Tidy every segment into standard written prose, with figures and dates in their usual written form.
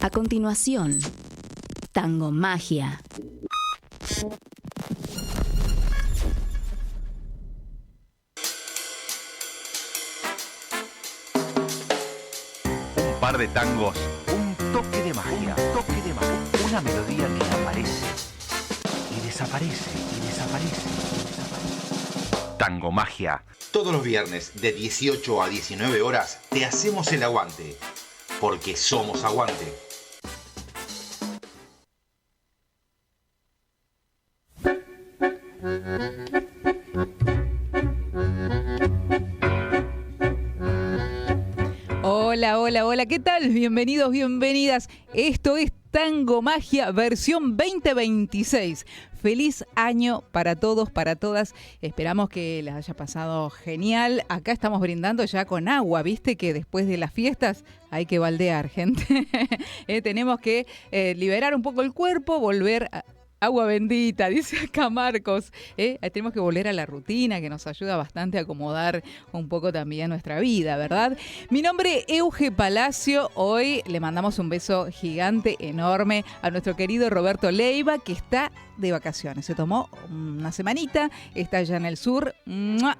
A continuación, Tango Magia. Un par de tangos, un toque de magia, una melodía que aparece y desaparece, y desaparece, y desaparece. Tango Magia. Todos los viernes de 18 a 19 horas te hacemos el aguante, porque somos aguante. Hola, hola, hola, ¿qué tal? Bienvenidos, bienvenidas. Esto es Tango Magia versión 2026. Feliz año para todos, para todas. Esperamos que les haya pasado genial. Acá estamos brindando ya con agua. Viste que después de las fiestas hay que baldear, gente. Tenemos que liberar un poco el cuerpo, volver a agua bendita, dice acá Marcos. Tenemos que volver a la rutina, que nos ayuda bastante a acomodar un poco también nuestra vida, ¿verdad? Mi nombre es Euge Palacio. Hoy le mandamos un beso gigante, enorme, a nuestro querido Roberto Leiva, que está de vacaciones. Se tomó una semanita, está allá en el sur.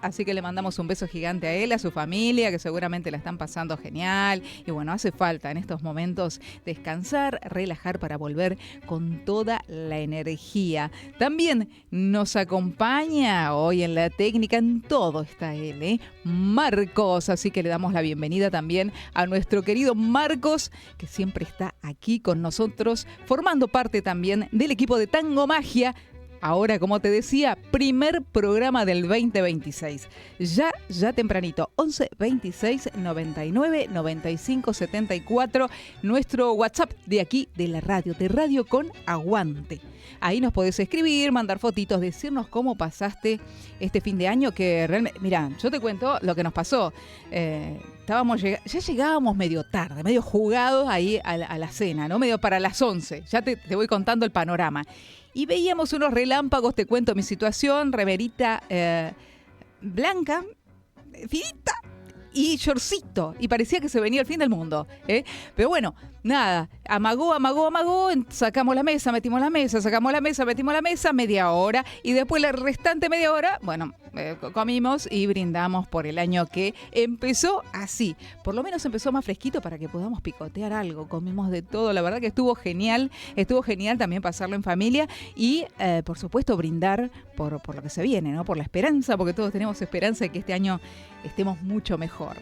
Así que le mandamos un beso gigante a él, a su familia, que seguramente la están pasando genial. Y bueno, hace falta en estos momentos descansar, relajar para volver con toda la energía. También nos acompaña hoy en la técnica, en todo está él, Marcos. Así que le damos la bienvenida también a nuestro querido Marcos, que siempre está aquí con nosotros, formando parte también del equipo de Tango Magia. Ahora, como te decía, primer programa del 2026. Ya tempranito, 11 26 99 95 74, nuestro WhatsApp de aquí, de la radio, de Radio con Aguante. Ahí nos podés escribir, mandar fotitos, decirnos cómo pasaste este fin de año, que realmente, mirá, yo te cuento lo que nos pasó. Ya llegábamos medio tarde, medio jugados ahí a la cena, ¿no? Medio para las 11. Ya te voy contando el panorama. Y veíamos unos relámpagos, te cuento mi situación, remerita blanca, finita y shortcito. Y parecía que se venía el fin del mundo, Pero bueno, nada, amagó, sacamos la mesa, metimos la mesa, sacamos la mesa, metimos la mesa, media hora. Y después la restante media hora, bueno, comimos y brindamos por el año que empezó así. Por lo menos empezó más fresquito para que podamos picotear algo. Comimos de todo, la verdad que estuvo genial también pasarlo en familia y por supuesto brindar por lo que se viene, ¿no? Por la esperanza, porque todos tenemos esperanza de que este año estemos mucho mejor.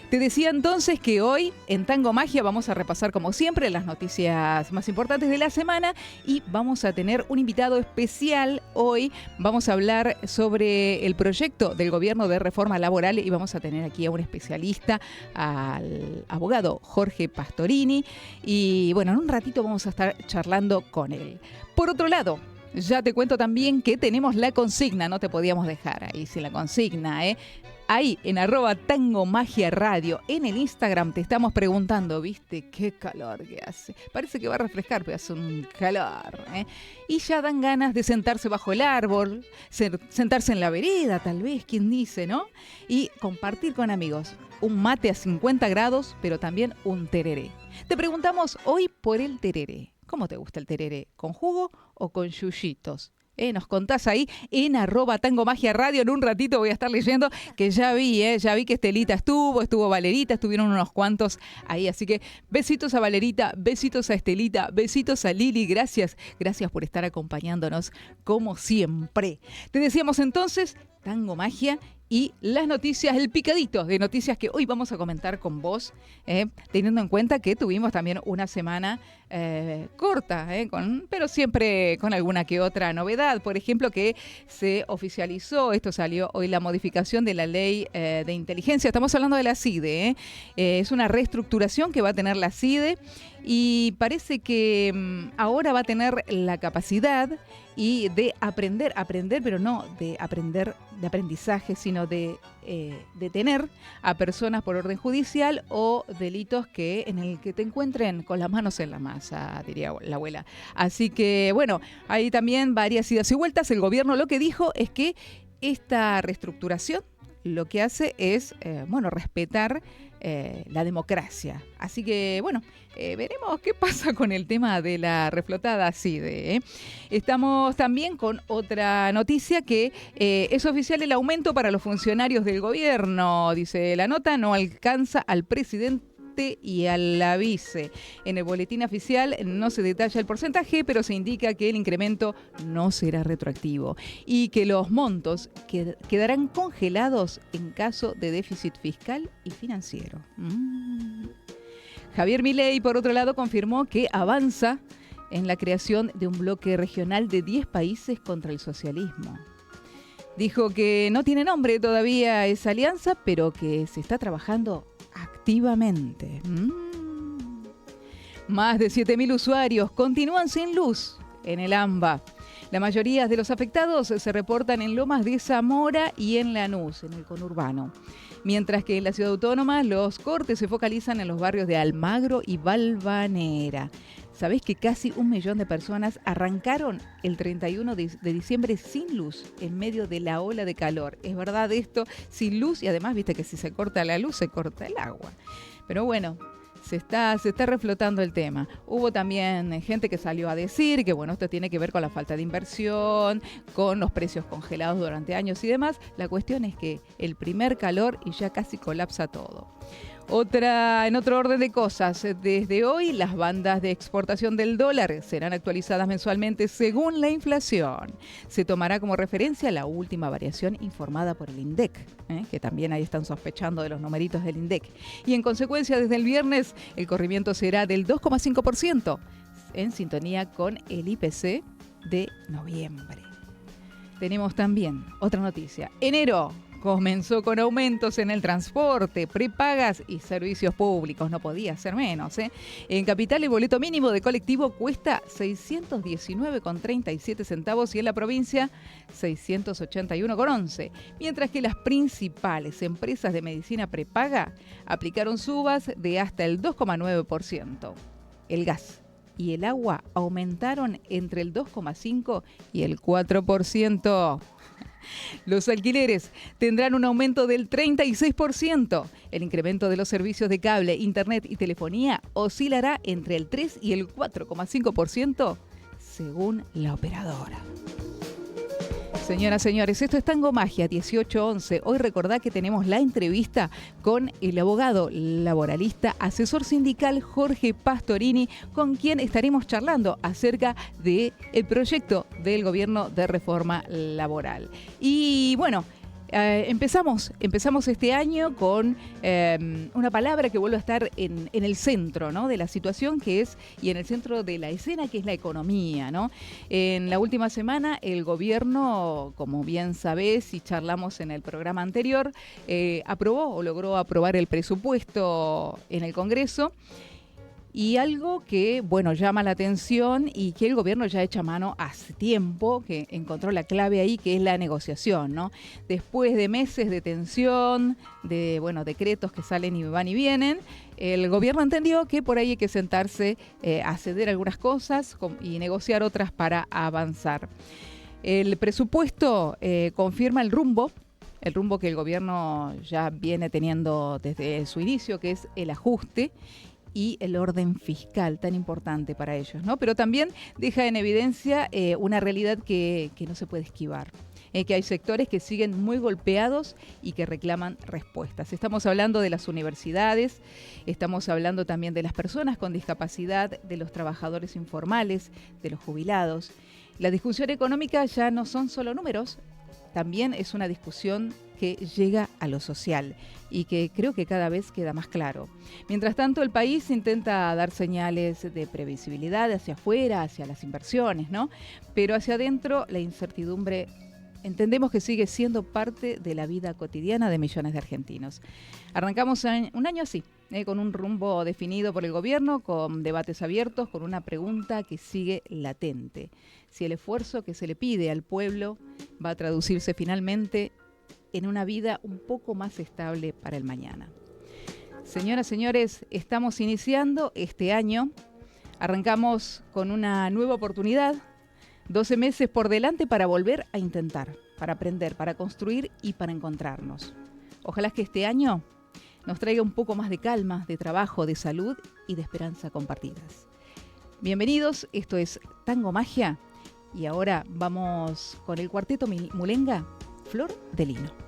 Te decía entonces que hoy en Tango Magia vamos a repasar como siempre las noticias más importantes de la semana y vamos a tener un invitado especial hoy. Vamos a hablar sobre el proyecto del gobierno de reforma laboral y vamos a tener aquí a un especialista, al abogado Jorge Pastorini. Y bueno, en un ratito vamos a estar charlando con él. Por otro lado, ya te cuento también que tenemos la consigna, no te podíamos dejar ahí sin la consigna, Ahí en @tangomagiaradio en el Instagram te estamos preguntando, ¿viste qué calor que hace? Parece que va a refrescar, pero hace un calor, Y ya dan ganas de sentarse bajo el árbol, sentarse en la vereda, tal vez, quién dice, ¿no? Y compartir con amigos un mate a 50 grados, pero también un tereré. Te preguntamos hoy por el tereré. ¿Cómo te gusta el tereré? ¿Con jugo o con yuyitos? Nos contás ahí en @tangomagiaradio. En un ratito voy a estar leyendo que ya vi que Estelita estuvo Valerita, estuvieron unos cuantos ahí. Así que besitos a Valerita, besitos a Estelita, besitos a Lili. Gracias por estar acompañándonos como siempre. Te decíamos entonces, Tango Magia y las noticias, el picadito de noticias que hoy vamos a comentar con vos, teniendo en cuenta que tuvimos también una semana corta, pero siempre con alguna que otra novedad. Por ejemplo, que se oficializó, esto salió hoy, la modificación de la ley de inteligencia. Estamos hablando de la CIDE, es una reestructuración que va a tener la CIDE y parece que ahora va a tener la capacidad y de aprender, pero no de aprender de aprendizaje, sino de detener a personas por orden judicial o delitos en el que te encuentren con las manos en la masa, diría la abuela. Así que, bueno, hay también varias idas y vueltas. El gobierno lo que dijo es que esta reestructuración lo que hace es, respetar la democracia. Así que, veremos qué pasa con el tema de la reflotada CIDE. Estamos también con otra noticia que es oficial el aumento para los funcionarios del gobierno. Dice la nota, no alcanza al presidente y a la vice. En el boletín oficial no se detalla el porcentaje, pero se indica que el incremento no será retroactivo y que los montos quedarán congelados en caso de déficit fiscal y financiero. Javier Milei, por otro lado, confirmó que avanza en la creación de un bloque regional de 10 países contra el socialismo. Dijo que no tiene nombre todavía esa alianza, pero que se está trabajando activamente. Más de 7.000 usuarios continúan sin luz en el AMBA. La mayoría de los afectados se reportan en Lomas de Zamora y en Lanús, en el conurbano. Mientras que en la ciudad autónoma los cortes se focalizan en los barrios de Almagro y Valvanera. ¿Sabés que casi 1 millón de personas arrancaron el 31 de diciembre sin luz en medio de la ola de calor? Es verdad esto, sin luz, y además viste que si se corta la luz se corta el agua. Pero bueno, se está reflotando el tema. Hubo también gente que salió a decir que esto tiene que ver con la falta de inversión, con los precios congelados durante años y demás. La cuestión es que el primer calor y ya casi colapsa todo. En otro orden de cosas, desde hoy las bandas de exportación del dólar serán actualizadas mensualmente según la inflación. Se tomará como referencia la última variación informada por el INDEC, que también ahí están sospechando de los numeritos del INDEC. Y en consecuencia, desde el viernes, el corrimiento será del 2,5%, en sintonía con el IPC de noviembre. Tenemos también otra noticia. Enero comenzó con aumentos en el transporte, prepagas y servicios públicos. No podía ser menos. En Capital el boleto mínimo de colectivo cuesta 619,37 centavos y en la provincia 681,11. Mientras que las principales empresas de medicina prepaga aplicaron subas de hasta el 2,9%. El gas y el agua aumentaron entre el 2,5% y el 4%. Los alquileres tendrán un aumento del 36%. El incremento de los servicios de cable, internet y telefonía oscilará entre el 3 y el 4,5% según la operadora. Señoras, señores, esto es Tango Magia 1811. Hoy recordá que tenemos la entrevista con el abogado laboralista, asesor sindical Jorge Pastorini, con quien estaremos charlando acerca del proyecto del gobierno de reforma laboral. Y empezamos este año con una palabra que vuelve a estar en el centro, ¿no?, de la situación y en el centro de la escena, que es la economía, ¿no? En la última semana el gobierno, como bien sabés y charlamos en el programa anterior, logró aprobar el presupuesto en el Congreso. Y algo que, llama la atención y que el gobierno ya echa mano hace tiempo, que encontró la clave ahí, que es la negociación, ¿no? Después de meses de tensión, de, decretos que salen y van y vienen, el gobierno entendió que por ahí hay que sentarse a ceder algunas cosas y negociar otras para avanzar. El presupuesto confirma el rumbo que el gobierno ya viene teniendo desde su inicio, que es el ajuste y el orden fiscal, tan importante para ellos, ¿no? Pero también deja en evidencia una realidad que no se puede esquivar, que hay sectores que siguen muy golpeados y que reclaman respuestas. Estamos hablando de las universidades, estamos hablando también de las personas con discapacidad, de los trabajadores informales, de los jubilados. La discusión económica ya no son solo números, también es una discusión que llega a lo social y que creo que cada vez queda más claro. Mientras tanto, el país intenta dar señales de previsibilidad hacia afuera, hacia las inversiones, ¿no? Pero hacia adentro la incertidumbre entendemos que sigue siendo parte de la vida cotidiana de millones de argentinos. Arrancamos un año así, con un rumbo definido por el gobierno, con debates abiertos, con una pregunta que sigue latente. Si el esfuerzo que se le pide al pueblo va a traducirse finalmente en una vida un poco más estable para el mañana. Señoras, señores, estamos iniciando este año. Arrancamos con una nueva oportunidad, 12 meses por delante para volver a intentar, para aprender, para construir y para encontrarnos. Ojalá que este año nos traiga un poco más de calma, de trabajo, de salud y de esperanza compartidas. Bienvenidos, esto es Tango Magia y ahora vamos con el cuarteto Mulenga, Flor de Lino.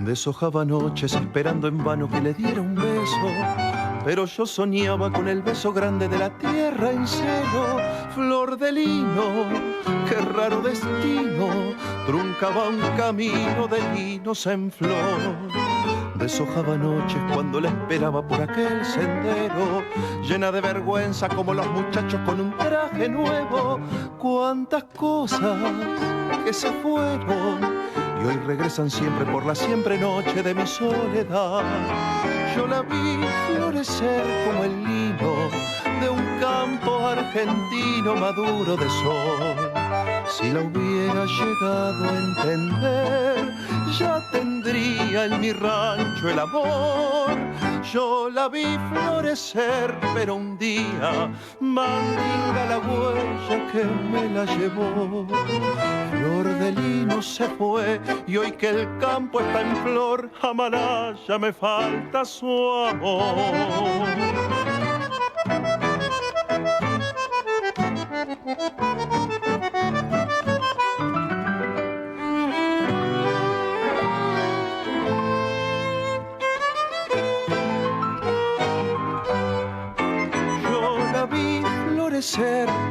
Deshojaba noches esperando en vano que le diera un beso, pero yo soñaba con el beso grande de la tierra en cielo. Flor de lino, qué raro destino, truncaba un camino de linos en flor. Deshojaba noches cuando la esperaba por aquel sendero, llena de vergüenza como los muchachos con un traje nuevo. Cuántas cosas que se fueron y hoy regresan siempre por la siempre noche de mi soledad. Yo la vi florecer como el lino de un campo argentino maduro de sol. Si la hubiera llegado a entender, ya tendría en mi rancho el amor. Yo la vi florecer, pero un día mandinga la huella que me la llevó. Flor de lino se fue y hoy que el campo está en flor, a Malaya me falta su amor.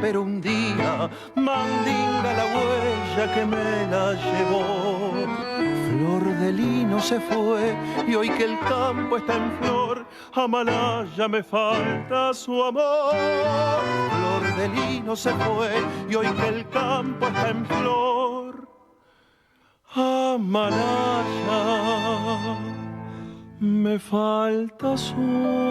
Pero un día mandinga la huella que me la llevó. Flor de lino se fue y hoy que el campo está en flor, a Malaya me falta su amor. Flor de lino se fue y hoy que el campo está en flor, a Malaya me falta su amor.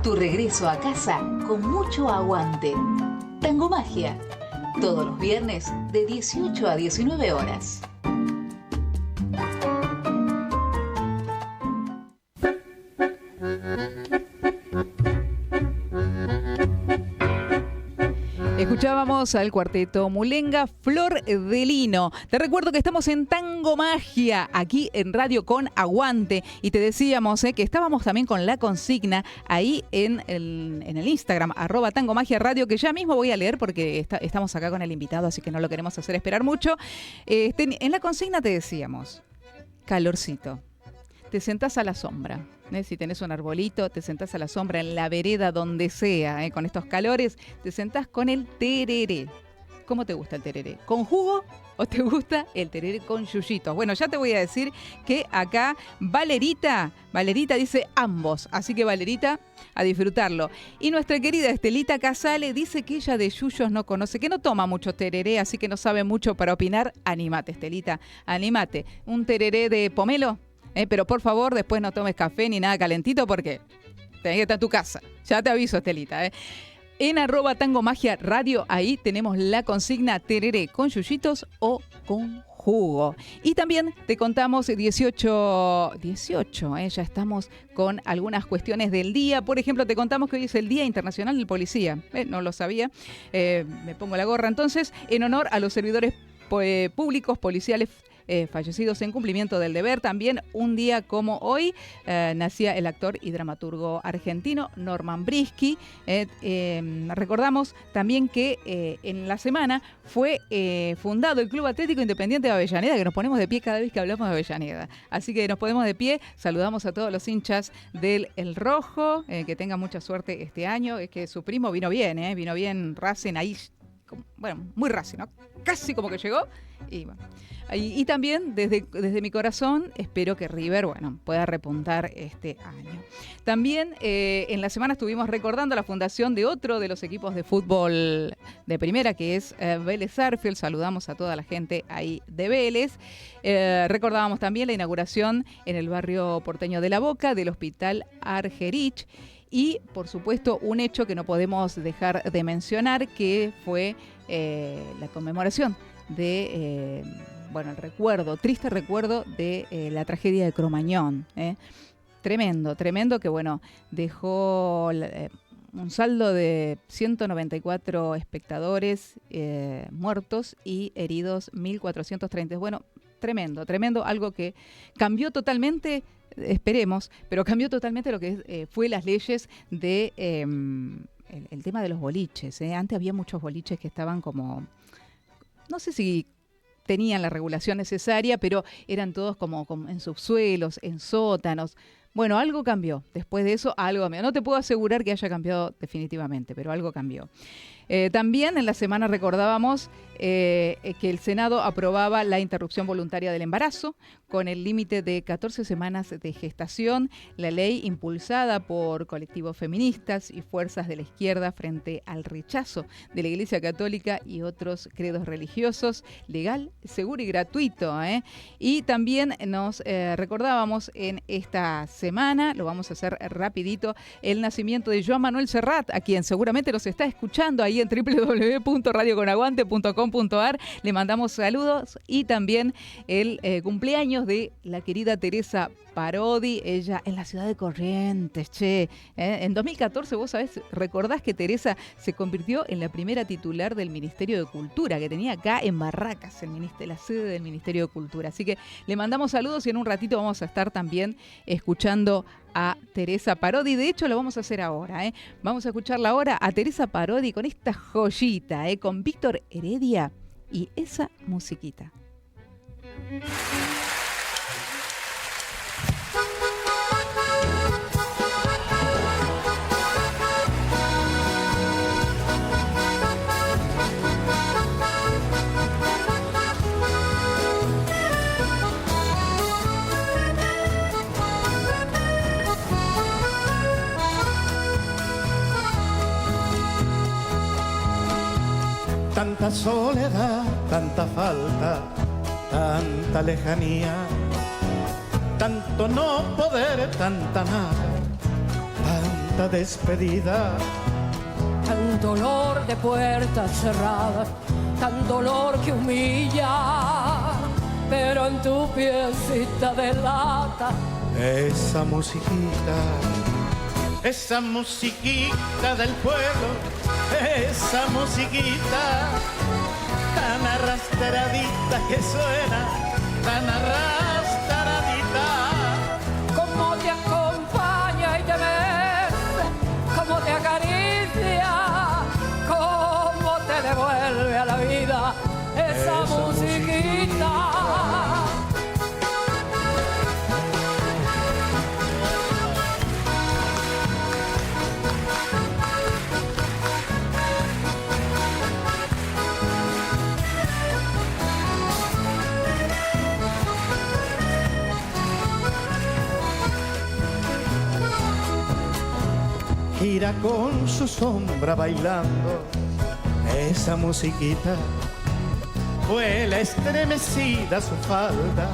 Tu regreso a casa con mucho aguante. Tango Magia. Todos los viernes de 18 a 19 horas. Escuchábamos al cuarteto Mulenga, Flor de Lino. Te recuerdo que estamos en Tango Magia, aquí en Radio con Aguante. Y te decíamos que estábamos también con la consigna ahí en el Instagram, @Tango Magia Radio, que ya mismo voy a leer porque estamos acá con el invitado, así que no lo queremos hacer esperar mucho. En la consigna te decíamos, calorcito. Te sentás a la sombra. Si tenés un arbolito, te sentás a la sombra en la vereda, donde sea, con estos calores, te sentás con el tereré. ¿Cómo te gusta el tereré? ¿Con jugo o te gusta el tereré con yuyitos? Bueno, ya te voy a decir que acá Valerita dice ambos, así que Valerita, a disfrutarlo. Y nuestra querida Estelita Casale dice que ella de yuyos no conoce, que no toma mucho tereré, así que no sabe mucho para opinar. Anímate, Estelita, anímate. ¿Un tereré de pomelo? Pero por favor, después no tomes café ni nada calentito porque tenés que estar en tu casa. Ya te aviso, Estelita. En @Tango Magia Radio, ahí tenemos la consigna tereré con yuyitos o con jugo. Y también te contamos 18, ya estamos con algunas cuestiones del día. Por ejemplo, te contamos que hoy es el Día Internacional del Policía. No lo sabía, me pongo la gorra entonces, en honor a los servidores públicos, policiales fallecidos en cumplimiento del deber. También un día como hoy nacía el actor y dramaturgo argentino Norman Brisky. Recordamos también que en la semana fue fundado el Club Atlético Independiente de Avellaneda, que nos ponemos de pie cada vez que hablamos de Avellaneda. Así que nos ponemos de pie, saludamos a todos los hinchas del El Rojo, que tengan mucha suerte este año. Es que su primo vino bien Racing ahí, bueno, muy Racing, ¿no? Casi como que llegó. Y bueno. Y también desde mi corazón espero que River, pueda repuntar este año. También en la semana estuvimos recordando la fundación de otro de los equipos de fútbol de primera, que es Vélez Sarsfield. Saludamos a toda la gente ahí de Vélez. Recordábamos también la inauguración en el barrio porteño de La Boca del Hospital Argerich. Y, por supuesto, un hecho que no podemos dejar de mencionar, que fue la conmemoración de... el triste recuerdo de la tragedia de Cromañón. Tremendo, que dejó un saldo de 194 espectadores muertos y heridos 1.430. Tremendo, algo que cambió totalmente, esperemos, pero cambió totalmente lo que fue las leyes de el tema de los boliches. Antes había muchos boliches que estaban como, no sé si tenían la regulación necesaria, pero eran todos como en subsuelos, en sótanos. Algo cambió. Después de eso, algo cambió. No te puedo asegurar que haya cambiado definitivamente, pero algo cambió. También en la semana recordábamos que el Senado aprobaba la interrupción voluntaria del embarazo con el límite de 14 semanas de gestación. La ley impulsada por colectivos feministas y fuerzas de la izquierda frente al rechazo de la Iglesia Católica y otros credos religiosos, legal, seguro y gratuito. Y también nos recordábamos en esta semana, lo vamos a hacer rapidito, el nacimiento de Joan Manuel Serrat, a quien seguramente nos está escuchando ahí en www.radioconaguante.com.ar. Le mandamos saludos y también el cumpleaños de la querida Teresa Parodi, ella en la ciudad de Corrientes, En 2014, vos sabés, recordás que Teresa se convirtió en la primera titular del Ministerio de Cultura, que tenía acá en Barracas, la sede del Ministerio de Cultura. Así que le mandamos saludos y en un ratito vamos a estar también escuchando a Teresa Parodi. De hecho, lo vamos a hacer ahora. Vamos a escucharla ahora a Teresa Parodi con esta joyita, con Víctor Heredia y esa musiquita. Tanta soledad, tanta falta, tanta lejanía, tanto no poder, tanta nada, tanta despedida. Tan dolor de puertas cerradas, tan dolor que humilla, pero en tu piecita de lata esa musiquita del pueblo, esa musiquita tan arrastradita que suena, tan arrastradita. Como te acompaña y te besa, como te acaricia, como te devuelve a la vida esa musiquita. Gira con su sombra bailando esa musiquita, vuela estremecida su falda,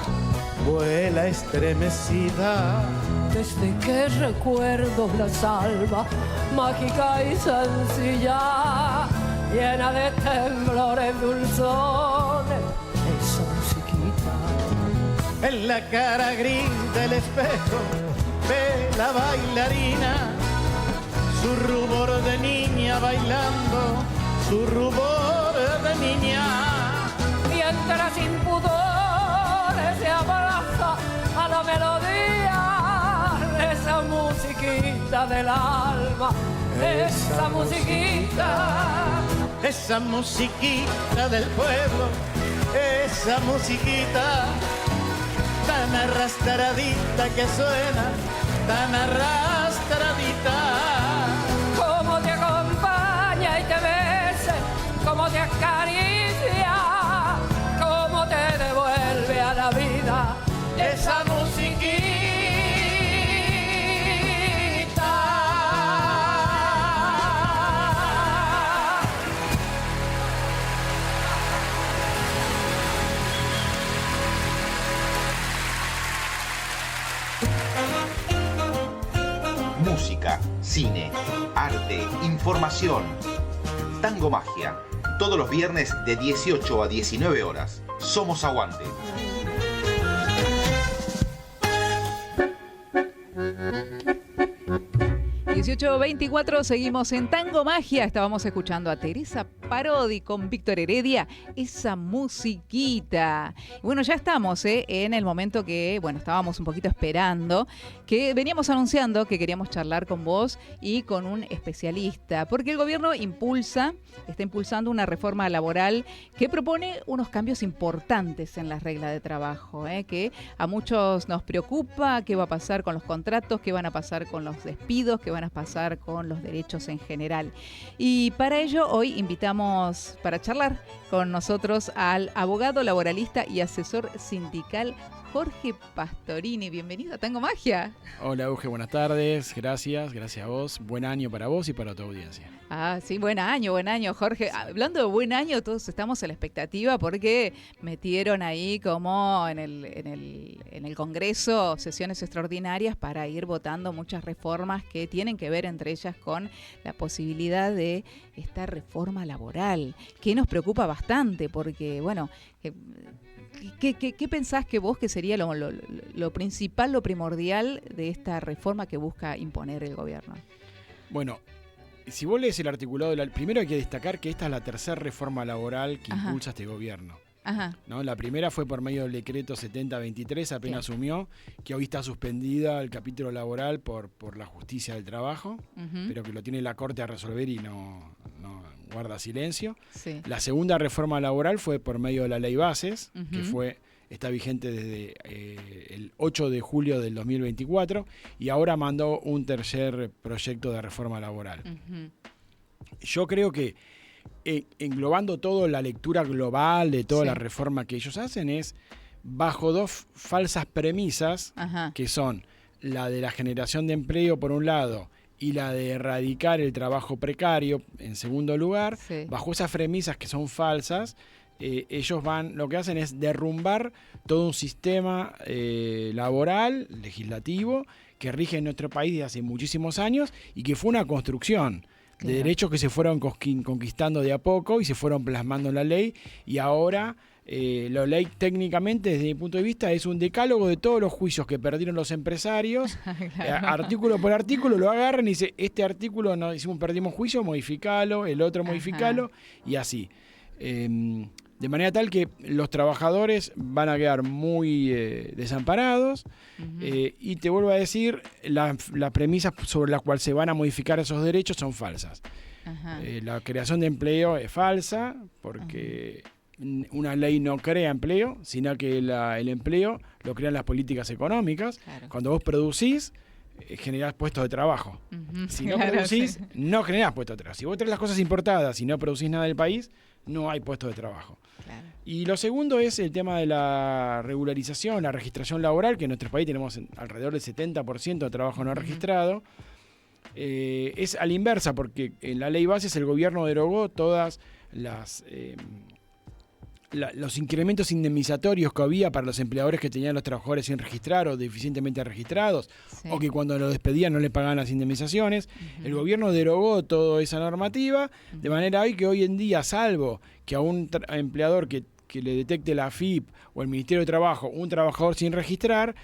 vuela estremecida. Desde que recuerdo la salva, mágica y sencilla, llena de temblores dulzones, esa musiquita. en la cara gris del espejo ve la bailarina, su rubor de niña bailando, su rubor de niña. Mientras sin pudores se abraza a la melodía de esa musiquita del alma, esa musiquita. Esa musiquita del pueblo, esa musiquita tan arrastradita que suena, tan arrastradita. Como te acompaña y te besa, como te acaricia, como te devuelve a la vida esa musiquita. Música, cine, arte, información. Tango Magia. Todos los viernes de 18 a 19 horas. Somos Aguante. Y 18:24, seguimos en Tango Magia. Estábamos escuchando a Teresa Parodi con Víctor Heredia, esa musiquita. Y bueno, ya estamos en el momento que, bueno, estábamos un poquito esperando, que veníamos anunciando que queríamos charlar con vos y con un especialista, porque el gobierno está impulsando una reforma laboral que propone unos cambios importantes en las reglas de trabajo, que a muchos nos preocupa. ¿Qué va a pasar con los contratos? ¿Qué van a pasar con los despidos? ¿Qué van a pasar con los derechos en general? Y para ello hoy invitamos para charlar con nosotros al abogado laboralista y asesor sindical Jorge Pastorini. Bienvenido a Tango Magia. Hola, Euge, buenas tardes. Gracias a vos. Buen año para vos y para tu audiencia. Ah, sí, buen año, Jorge. Hablando de buen año, todos estamos a la expectativa porque metieron ahí como en el Congreso sesiones extraordinarias para ir votando muchas reformas que tienen que ver entre ellas con la posibilidad de esta reforma laboral, que nos preocupa bastante porque, bueno, ¿qué pensás que vos que sería lo principal, lo primordial de esta reforma que busca imponer el gobierno? Bueno, si vos lees el articulado, primero hay que destacar que esta es la tercera reforma laboral que impulsa este gobierno. Ajá. ¿No? La primera fue por medio del decreto 7023, apenas asumió, que hoy está suspendida el capítulo laboral por la justicia del trabajo, pero que lo tiene la Corte a resolver y no guarda silencio. Sí. La segunda reforma laboral fue por medio de la ley Bases, que está vigente desde el 8 de julio del 2024 y ahora mandó un tercer proyecto de reforma laboral. Yo creo que englobando todo, la lectura global de toda la reforma que ellos hacen es bajo dos falsas premisas, que son la de la generación de empleo por un lado y la de erradicar el trabajo precario en segundo lugar. Bajo esas premisas que son falsas, ellos lo que hacen es derrumbar todo un sistema laboral, legislativo, que rige en nuestro país desde hace muchísimos años y que fue una construcción de derechos que se fueron conquistando de a poco y se fueron plasmando en la ley, y ahora la ley técnicamente, desde mi punto de vista, es un decálogo de todos los juicios que perdieron los empresarios. Artículo por artículo lo agarran y dice, este artículo no hicimos, perdimos juicio, modificalo, el otro modificalo, y así. De manera tal que los trabajadores van a quedar muy desamparados. Y te vuelvo a decir, las premisas sobre las cuales se van a modificar esos derechos son falsas. La creación de empleo es falsa porque una ley no crea empleo, sino que el empleo lo crean las políticas económicas. Cuando vos producís, generás puestos de trabajo. Si no producís, no generás puestos de trabajo. Si vos traes las cosas importadas y no producís nada del país, no hay puestos de trabajo. Y lo segundo es el tema de la regularización, la registración laboral, que en nuestro país tenemos alrededor del 70% de trabajo no registrado. Es a la inversa, porque en la ley Bases el gobierno derogó todas los incrementos indemnizatorios que había para los empleadores que tenían los trabajadores sin registrar o deficientemente registrados, o que cuando los despedían no le pagaban las indemnizaciones. El gobierno derogó toda esa normativa, de manera que hoy en día, salvo que a un empleador que que le detecte la AFIP o el Ministerio de Trabajo un trabajador sin registrar,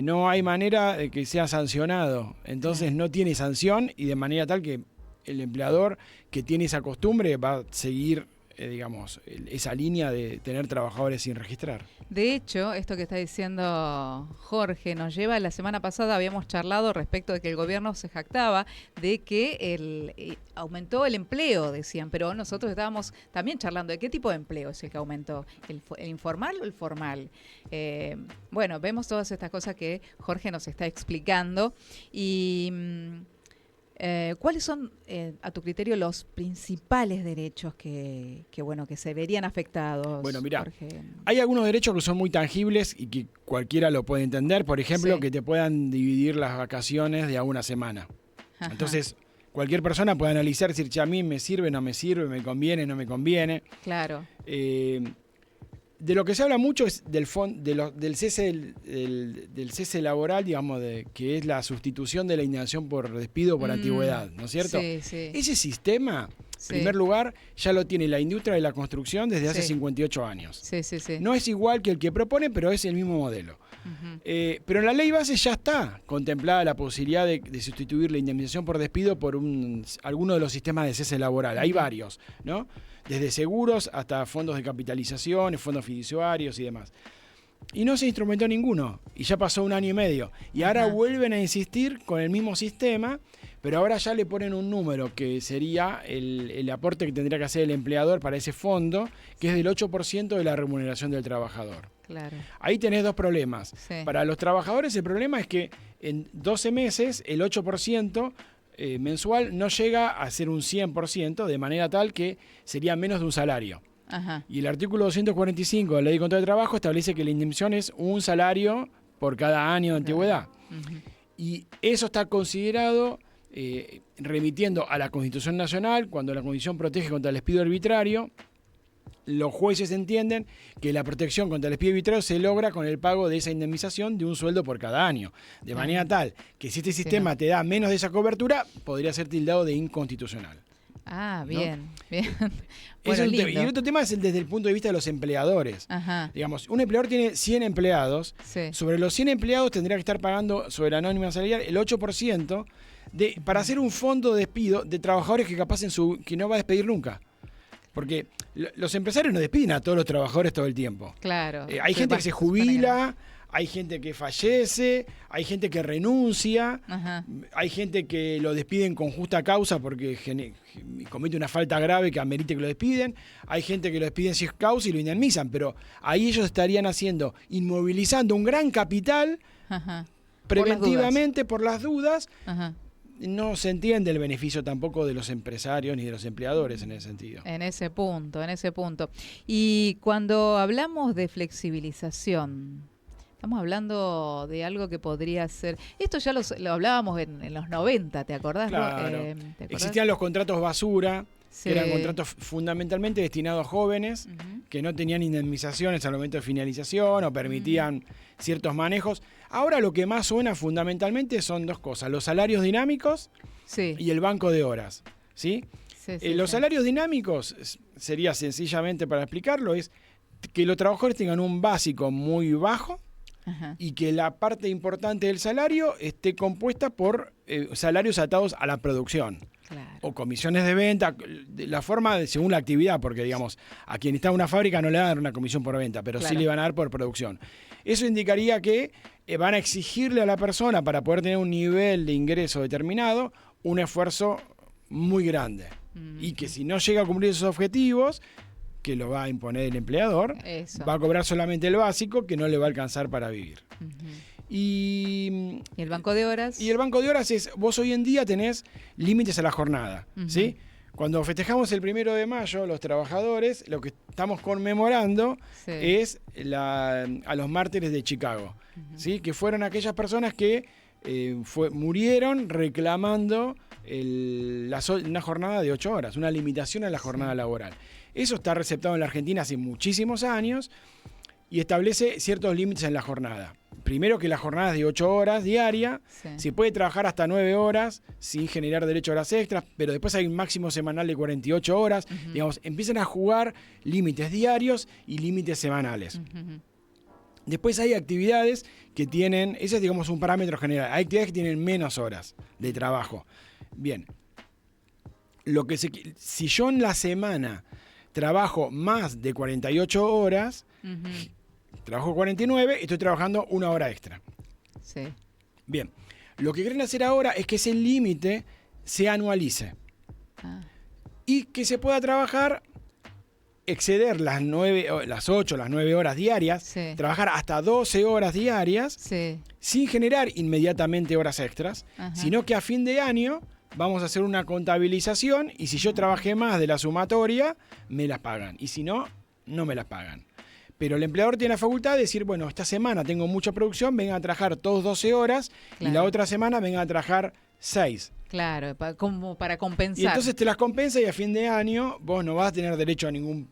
no hay manera de que sea sancionado. Entonces no tiene sanción y de manera tal que el empleador que tiene esa costumbre va a seguir, digamos, esa línea de tener trabajadores sin registrar. De hecho, esto que está diciendo Jorge nos lleva, la semana pasada habíamos charlado respecto de que el gobierno se jactaba de que aumentó el empleo, decían, pero nosotros estábamos también charlando de qué tipo de empleo es el que aumentó, el informal o el formal. Bueno, vemos todas estas cosas que Jorge nos está explicando y... ¿cuáles son, a tu criterio, los principales derechos que se verían afectados? Bueno, mira, Jorge? Hay algunos derechos que son muy tangibles y que cualquiera lo puede entender. Por ejemplo, que te puedan dividir las vacaciones de a una semana. Ajá. Entonces, cualquier persona puede analizar, decir, che, a mí me sirve, no me sirve, me conviene, no me conviene. Claro. De lo que se habla mucho es del cese del cese laboral, digamos, que es la sustitución de la indemnización por despido por antigüedad, ¿no es cierto? Sí, sí. Ese sistema, en primer lugar, ya lo tiene la industria de la construcción desde hace 58 años. Sí, sí, sí. No es igual que el que propone, pero es el mismo modelo. Uh-huh. Pero en la ley base ya está contemplada la posibilidad de sustituir la indemnización por despido por alguno de los sistemas de cese laboral. Hay varios, ¿no? Desde seguros hasta fondos de capitalización, fondos fiduciarios y demás. Y no se instrumentó ninguno, y ya pasó 1 año y medio. Y ahora vuelven a insistir con el mismo sistema, pero ahora ya le ponen un número que sería el aporte que tendría que hacer el empleador para ese fondo, que es del 8% de la remuneración del trabajador. Claro. Ahí tenés dos problemas. Sí. Para los trabajadores el problema es que en 12 meses el 8% mensual no llega a ser un 100%, de manera tal que sería menos de un salario. Ajá. Y el artículo 245 de la Ley de Contrato de Trabajo establece que la indemnización es un salario por cada año de antigüedad. Uh-huh. Y eso está considerado remitiendo a la Constitución Nacional, cuando la Constitución protege contra el despido arbitrario. Los jueces entienden que la protección contra el despido arbitrario se logra con el pago de esa indemnización de un sueldo por cada año. De manera tal que si este sistema te da menos de esa cobertura, podría ser tildado de inconstitucional. Ah, bien, ¿no? Bien. Bueno, y el otro tema es desde el punto de vista de los empleadores. Ajá. Digamos, un empleador tiene 100 empleados. Sí. Sobre los 100 empleados tendría que estar pagando sobre la nómina salarial el 8% para hacer un fondo de despido de trabajadores que capaz que no va a despedir nunca. Porque los empresarios no despiden a todos los trabajadores todo el tiempo. Claro. Hay gente que se jubila, hay gente que fallece, hay gente que renuncia, ajá, hay gente que lo despiden con justa causa porque comete una falta grave que amerite que lo despiden, hay gente que lo despiden sin causa y lo indemnizan, pero ahí ellos estarían inmovilizando un gran capital, ajá, preventivamente por las dudas. Ajá. No se entiende el beneficio tampoco de los empresarios ni de los empleadores en ese sentido. En ese punto. Y cuando hablamos de flexibilización, estamos hablando de algo que podría ser... Esto ya lo hablábamos en los 90, ¿te acordás? Claro. ¿Te acordás? Existían los contratos basura, sí, que eran contratos fundamentalmente destinados a jóvenes, uh-huh, que no tenían indemnizaciones al momento de finalización o permitían, uh-huh, ciertos manejos. Ahora lo que más suena fundamentalmente son dos cosas, los salarios dinámicos, sí, y el banco de horas, ¿sí? Los salarios dinámicos, sería sencillamente para explicarlo, es que los trabajadores tengan un básico muy bajo, ajá, y que la parte importante del salario esté compuesta por salarios atados a la producción. Claro. O comisiones de venta, la forma según la actividad, porque digamos, a quien está en una fábrica no le van a dar una comisión por venta, pero claro, sí le van a dar por producción. Eso indicaría que van a exigirle a la persona, para poder tener un nivel de ingreso determinado, un esfuerzo muy grande. Y que si no llega a cumplir esos objetivos, que lo va a imponer el empleador, eso, va a cobrar solamente el básico, que no le va a alcanzar para vivir. Uh-huh. ¿Y el banco de horas? Y el banco de horas es, vos hoy en día tenés límites a la jornada, uh-huh, ¿sí? Cuando festejamos el 1 de mayo, los trabajadores, lo que estamos conmemorando, sí, es a los mártires de Chicago, uh-huh, ¿sí? Que fueron aquellas personas que murieron reclamando una jornada de 8 horas, una limitación a la jornada, sí, laboral. Eso está receptado en la Argentina hace muchísimos años. y establece ciertos límites en la jornada. Primero que la jornada es de 8 horas diarias, se puede trabajar hasta 9 horas sin generar derecho a horas extras, pero después hay un máximo semanal de 48 horas. Digamos, empiezan a jugar límites diarios y límites semanales. Después hay actividades que tienen, ese es digamos un parámetro general, hay actividades que tienen menos horas de trabajo. Bien, si yo en la semana trabajo más de 48 horas, trabajo 49, estoy trabajando 1 hora extra. Sí. Bien, lo que quieren hacer ahora es que ese límite se anualice y que se pueda trabajar, exceder las 8, las 9 horas diarias, trabajar hasta 12 horas diarias, sin generar inmediatamente horas extras, sino que a fin de año vamos a hacer una contabilización y si yo trabajé más de la sumatoria, me las pagan. Y si no, no me las pagan. Pero el empleador tiene la facultad de decir, bueno, esta semana tengo mucha producción, vengan a trabajar todos 12 horas y la otra semana vengan a trabajar 6. Claro, como para compensar. Y entonces te las compensa y a fin de año vos no vas a tener derecho a ningún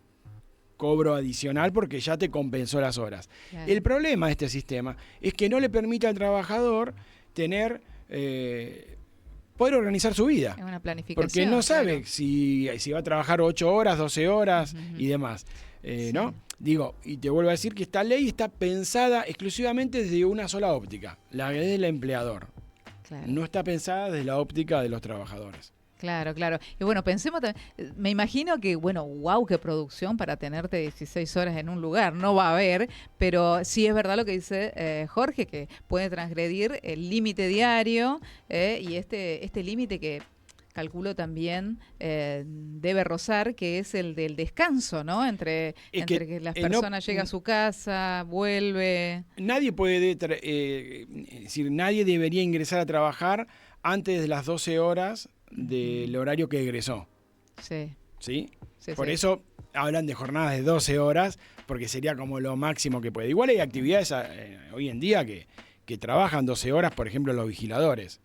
cobro adicional porque ya te compensó las horas. Claro. El problema de este sistema es que no le permite al trabajador tener... poder organizar su vida. Es una planificación. Porque no sabe si va a trabajar 8 horas, 12 horas y demás. ¿No? Digo, y te vuelvo a decir que esta ley está pensada exclusivamente desde una sola óptica, la del empleador. Claro. No está pensada desde la óptica de los trabajadores. Claro, claro. Y bueno, pensemos también, me imagino que, bueno, wow, qué producción para tenerte 16 horas en un lugar, no va a haber, pero sí es verdad lo que dice Jorge, que puede transgredir el límite diario y este límite que calculo también debe rozar, que es el del descanso, ¿no? Entre que las personas llega a su casa, vuelve. Nadie puede, decir, nadie debería ingresar a trabajar antes de las 12 horas del horario que egresó. Sí. ¿Sí? Por eso hablan de jornadas de 12 horas, porque sería como lo máximo que puede. Igual hay actividades hoy en día que trabajan 12 horas, por ejemplo, los vigiladores.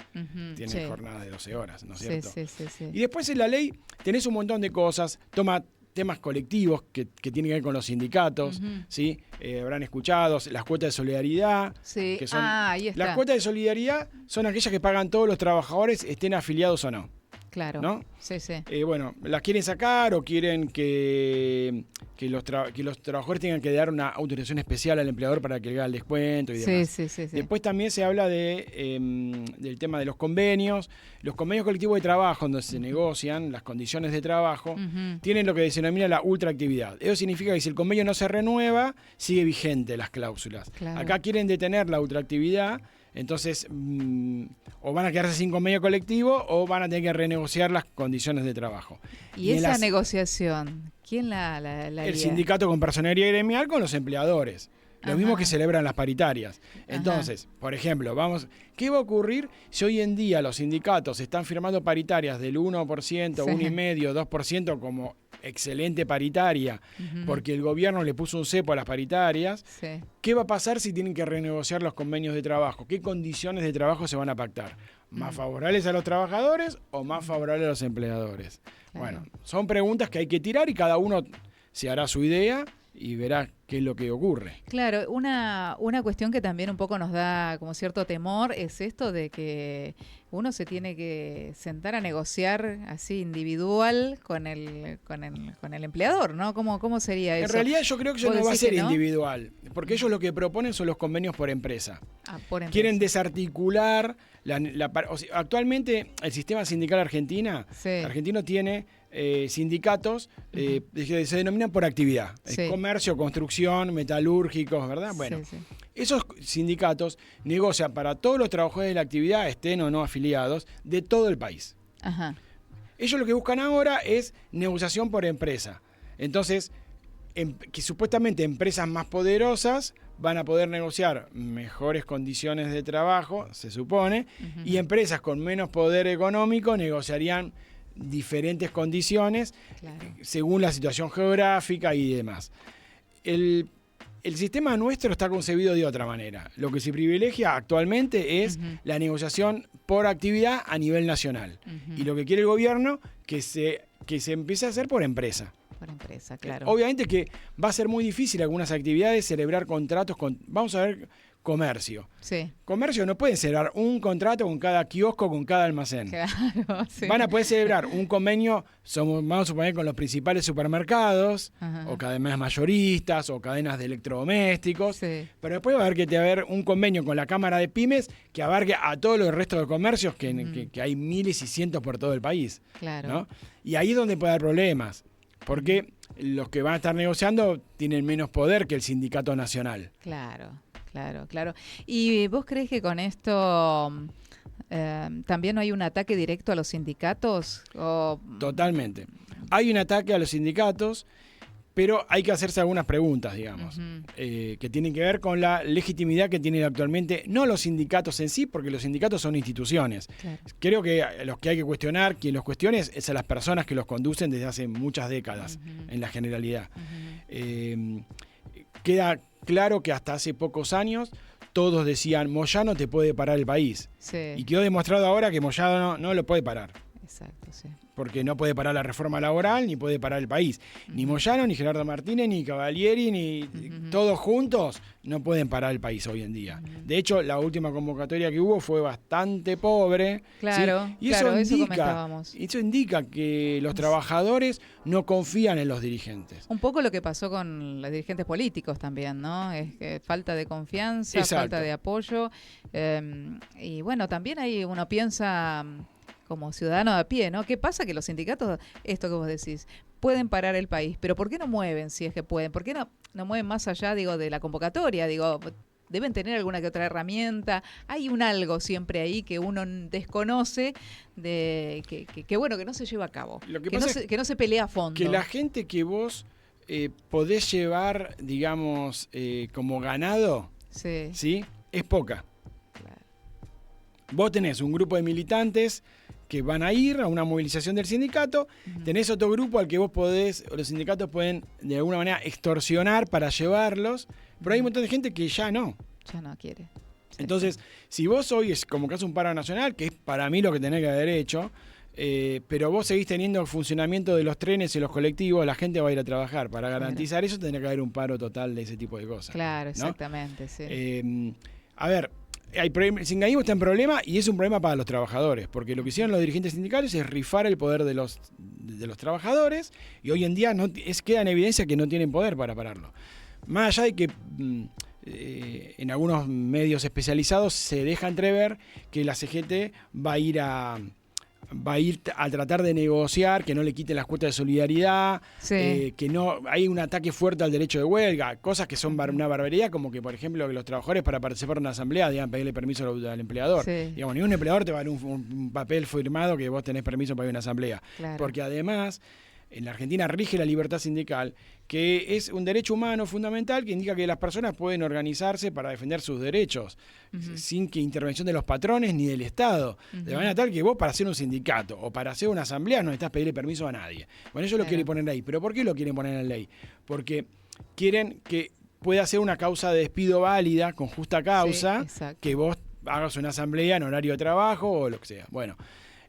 Tienen jornadas de 12 horas, ¿no es cierto? Sí. Y después en la ley tenés un montón de cosas, toma temas colectivos que tienen que ver con los sindicatos, ¿sí? Habrán escuchado las cuotas de solidaridad. Sí. Que son, ahí está. las cuotas de solidaridad son aquellas que pagan todos los trabajadores, estén afiliados o no. Claro. ¿No? Sí. Bueno, las quieren sacar o quieren que los trabajadores tengan que dar una autorización especial al empleador para que le haga el descuento y demás. Sí. Después también se habla del tema de los convenios. Los convenios colectivos de trabajo, donde se negocian las condiciones de trabajo, tienen lo que se denomina la ultraactividad. Eso significa que si el convenio no se renueva, sigue vigente las cláusulas. Claro. Acá quieren detener la ultraactividad. Entonces, o van a quedarse sin convenio colectivo o van a tener que renegociar las condiciones de trabajo. ¿Y esa negociación? ¿Quién la el sindicato con personería gremial con los empleadores. Lo mismo que celebran las paritarias. Entonces, por ejemplo, ¿qué va a ocurrir si hoy en día los sindicatos están firmando paritarias del 1%, 1,5%, 2% como excelente paritaria, porque el gobierno le puso un cepo a las paritarias? ¿Qué va a pasar si tienen que renegociar los convenios de trabajo? ¿Qué condiciones de trabajo se van a pactar? ¿Más favorables a los trabajadores o más favorables a los empleadores? Bueno, son preguntas que hay que tirar y cada uno se hará su idea y verá qué es lo que ocurre. Claro, una cuestión que también un poco nos da como cierto temor es esto de que uno se tiene que sentar a negociar así individual con el empleador, ¿no? ¿Cómo sería eso? En realidad yo creo que eso no va a ser individual, porque ellos lo que proponen son los convenios por empresa. Por empresa. Quieren desarticular actualmente el sistema sindical argentino tiene sindicatos que se denominan por actividad. Comercio, construcción, metalúrgicos, ¿verdad? Bueno, esos sindicatos negocian para todos los trabajadores de la actividad, estén o no afiliados, de todo el país. Ellos lo que buscan ahora es negociación por empresa. Entonces, que supuestamente empresas más poderosas van a poder negociar mejores condiciones de trabajo, se supone, y empresas con menos poder económico negociarían diferentes condiciones según la situación geográfica y demás. El sistema nuestro está concebido de otra manera. Lo que se privilegia actualmente es la negociación por actividad a nivel nacional. Y lo que quiere el gobierno que se empiece a hacer por empresa. Por empresa, claro. Obviamente que va a ser muy difícil algunas actividades celebrar contratos con, vamos a ver, comercio. Sí. Comercio no puede celebrar un contrato con cada kiosco, con cada almacén. Claro, sí. Van a poder celebrar un convenio, vamos a suponer, con los principales supermercados, Ajá. o cadenas mayoristas, o cadenas de electrodomésticos. Sí. Pero después va a haber un convenio con la Cámara de Pymes que abarque a todos los restos de comercios, que hay miles y cientos por todo el país. Claro. ¿No? Y ahí es donde puede haber problemas, porque los que van a estar negociando tienen menos poder que el sindicato nacional. Claro. ¿Y vos crees que con esto también no hay un ataque directo a los sindicatos? Totalmente. Hay un ataque a los sindicatos, pero hay que hacerse algunas preguntas, digamos, que tienen que ver con la legitimidad que tienen actualmente, no los sindicatos en sí, porque los sindicatos son instituciones. Claro. Creo que los que hay que cuestionar, quien los cuestione, es a las personas que los conducen desde hace muchas décadas, en la generalidad. Queda claro que hasta hace pocos años todos decían, Moyano te puede parar el país. Sí. Y quedó demostrado ahora que Moyano no lo puede parar. Exacto, sí. Porque no puede parar la reforma laboral, ni puede parar el país. Ni Moyano, ni Gerardo Martínez, ni Cavalieri, ni todos juntos no pueden parar el país hoy en día. De hecho, la última convocatoria que hubo fue bastante pobre. Claro, ¿sí? Y eso indica que los trabajadores no confían en los dirigentes. Un poco lo que pasó con los dirigentes políticos también, ¿no? Es que falta de confianza, Exacto. falta de apoyo. Y bueno, también ahí uno piensa como ciudadano de a pie, ¿no? ¿Qué pasa? Que los sindicatos, esto que vos decís, pueden parar el país, pero ¿por qué no mueven si es que pueden? ¿Por qué no mueven más allá, digo, de la convocatoria? Digo, deben tener alguna que otra herramienta. Hay un algo siempre ahí que uno desconoce, de que bueno, que no se lleva a cabo. Lo que pasa que no se pelea a fondo. Que la gente que vos podés llevar, digamos, como ganado, ¿sí? Es poca. Claro. Vos tenés un grupo de militantes que van a ir a una movilización del sindicato, tenés otro grupo al que vos podés, o los sindicatos pueden de alguna manera extorsionar para llevarlos, pero hay un montón de gente que ya no. Ya no quiere. Sí. Entonces, si vos hoy es como que haces un paro nacional, que es para mí lo que tenés que haber hecho, pero vos seguís teniendo el funcionamiento de los trenes y los colectivos, la gente va a ir a trabajar. Para garantizar eso tendría que haber un paro total de ese tipo de cosas. Claro, ¿no? exactamente, sí. A ver, el sindicatismo está en problema y es un problema para los trabajadores, porque lo que hicieron los dirigentes sindicales es rifar el poder de los trabajadores y hoy en día queda en evidencia que no tienen poder para pararlo. Más allá de que en algunos medios especializados se deja entrever que la CGT va a ir a tratar de negociar, que no le quiten las cuotas de solidaridad, que no hay un ataque fuerte al derecho de huelga, cosas que son una barbaridad, como que, por ejemplo, que los trabajadores para participar en una asamblea digan pedirle permiso al empleador. Sí. Digamos, ningún empleador te va a dar un papel firmado que vos tenés permiso para ir a una asamblea. Claro. Porque además, en la Argentina rige la libertad sindical, que es un derecho humano fundamental que indica que las personas pueden organizarse para defender sus derechos, sin que intervención de los patrones ni del Estado. De manera tal que vos para hacer un sindicato o para hacer una asamblea no necesitas pedirle permiso a nadie. Bueno, ellos lo quieren poner en ley. ¿Pero por qué lo quieren poner en ley? Porque quieren que pueda ser una causa de despido válida, con justa causa, que vos hagas una asamblea en horario de trabajo o lo que sea. Bueno,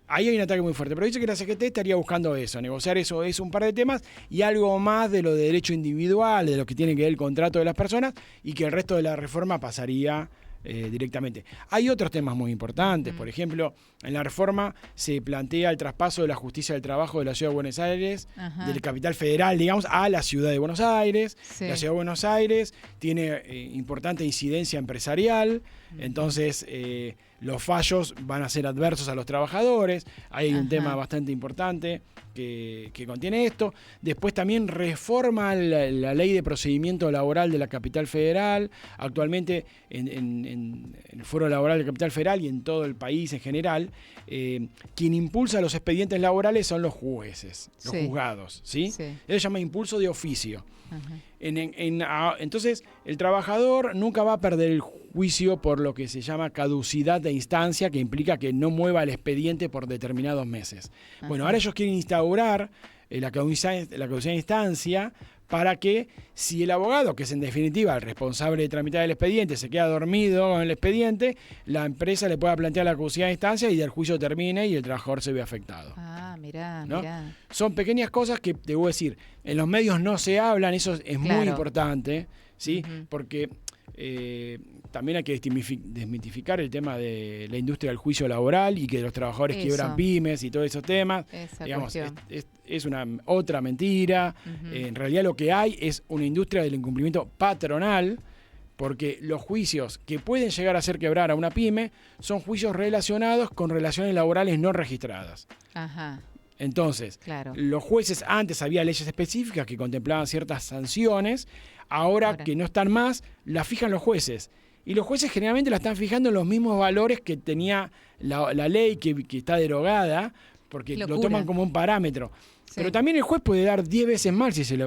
ahí hay un ataque muy fuerte, pero dice que la CGT estaría buscando eso, negociar eso, es un par de temas y algo más de lo de derecho individual, de lo que tiene que ver el contrato de las personas y que el resto de la reforma pasaría directamente. Hay otros temas muy importantes, por ejemplo, en la reforma se plantea el traspaso de la justicia del trabajo de la Ciudad de Buenos Aires, del Capital Federal, digamos, a la Ciudad de Buenos Aires. La Ciudad de Buenos Aires tiene importante incidencia empresarial, entonces los fallos van a ser adversos a los trabajadores. Hay un tema bastante importante que contiene esto. Después también reforma la ley de procedimiento laboral de la Capital Federal. Actualmente en el Foro Laboral de la Capital Federal y en todo el país en general, quien impulsa los expedientes laborales son los jueces, los juzgados, ¿sí? Eso se llama impulso de oficio. Entonces, el trabajador nunca va a perder el juicio por lo que se llama caducidad de instancia, que implica que no mueva el expediente por determinados meses. Bueno, ahora ellos quieren instaurar la caducidad de instancia, para que si el abogado, que es en definitiva el responsable de tramitar el expediente, se queda dormido con el expediente, la empresa le pueda plantear la caducidad de instancia y el juicio termine y el trabajador se ve afectado. Mirá. Son pequeñas cosas que, te voy a decir, en los medios no se hablan, eso es muy importante, ¿sí? Porque también hay que desmitificar el tema de la industria del juicio laboral y que los trabajadores quiebran pymes y todos esos temas. Digamos, es una otra mentira. En realidad lo que hay es una industria del incumplimiento patronal, porque los juicios que pueden llegar a hacer quebrar a una pyme son juicios relacionados con relaciones laborales no registradas. Entonces, los jueces, antes había leyes específicas que contemplaban ciertas sanciones, ahora que no están más, las fijan los jueces. Y los jueces generalmente la están fijando en los mismos valores que tenía la ley que está derogada, porque lo toman como un parámetro. Pero también el juez puede dar 10 veces más si se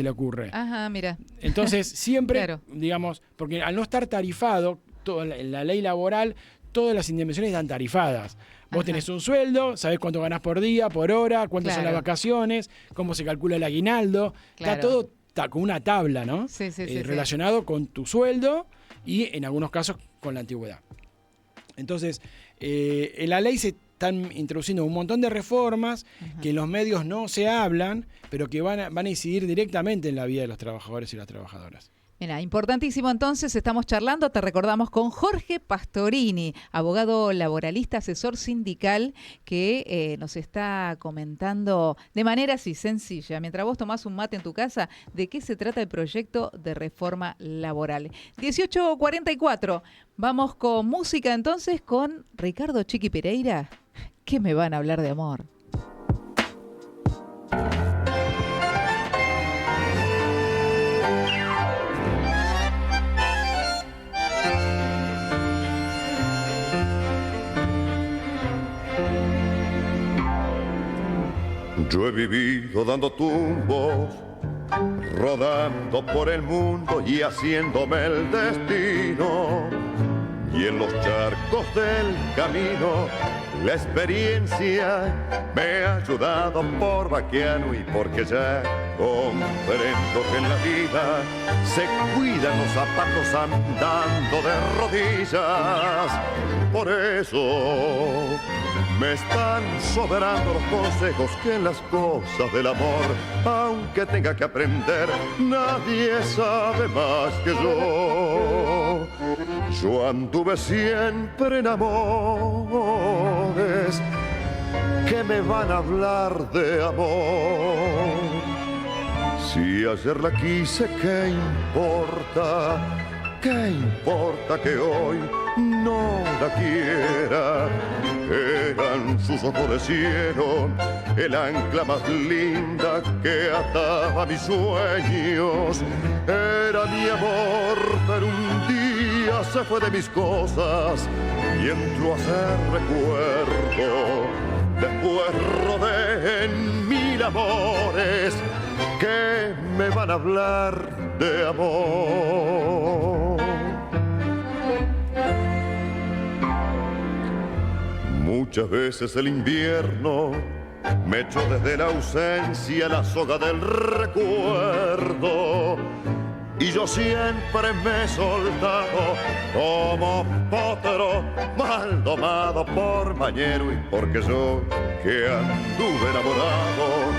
le ocurre. Mira. Entonces, siempre, digamos, porque al no estar tarifado, la ley laboral, todas las indemnizaciones están tarifadas. Vos tenés un sueldo, sabés cuánto ganás por día, por hora, cuántas son las vacaciones, cómo se calcula el aguinaldo. Está todo con una tabla, ¿no? Relacionado con tu sueldo y en algunos casos con la antigüedad. Entonces, en la ley se están introduciendo un montón de reformas que en los medios no se hablan, pero que van a incidir directamente en la vida de los trabajadores y las trabajadoras. Mira, importantísimo entonces, estamos charlando, te recordamos con Jorge Pastorini, abogado laboralista, asesor sindical, que nos está comentando de manera así sencilla, mientras vos tomás un mate en tu casa, de qué se trata el proyecto de reforma laboral. 18:44, vamos con música entonces con Ricardo Chiqui Pereira, que me van a hablar de amor. Yo he vivido dando tumbos, rodando por el mundo y haciéndome el destino. Y en los charcos del camino, la experiencia me ha ayudado por vaquiano y porque ya comprendo que en la vida se cuidan los zapatos andando de rodillas. Por eso me están sobrando los consejos que en las cosas del amor, aunque tenga que aprender, nadie sabe más que yo. Yo anduve siempre en amores que me van a hablar de amor. Si ayer la quise, ¿qué importa? ¿Qué importa que hoy no la quiera? Eran sus ojos de cielo, el ancla más linda que ataba mis sueños. Era mi amor, pero un día se fue de mis cosas y entró a ser recuerdo. Después rodé en mil amores que me van a hablar de amor. Muchas veces el invierno me echó desde la ausencia la soga del recuerdo. Y yo siempre me he soltado como potro mal domado por mañero. Y porque yo que anduve enamorado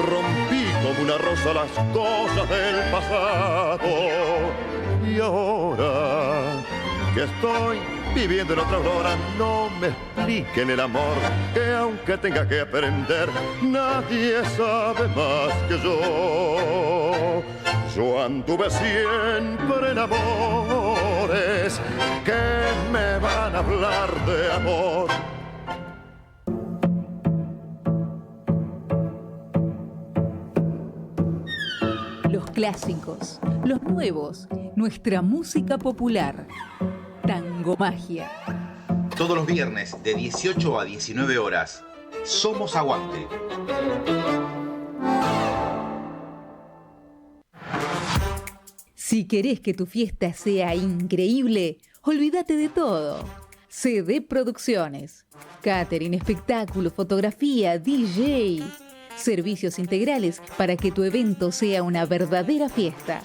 rompí como una rosa las cosas del pasado. Y ahora que estoy viviendo en otra aurora, no me expliquen el amor, que aunque tenga que aprender, nadie sabe más que yo. Yo anduve siempre en amores que me van a hablar de amor. Los clásicos, los nuevos, nuestra música popular. Tangomagia. Todos los viernes de 18 a 19 horas. Somos Aguante. Si querés que tu fiesta sea increíble, olvídate de todo. CD Producciones. Catering, espectáculo, fotografía, DJ. Servicios integrales para que tu evento sea una verdadera fiesta.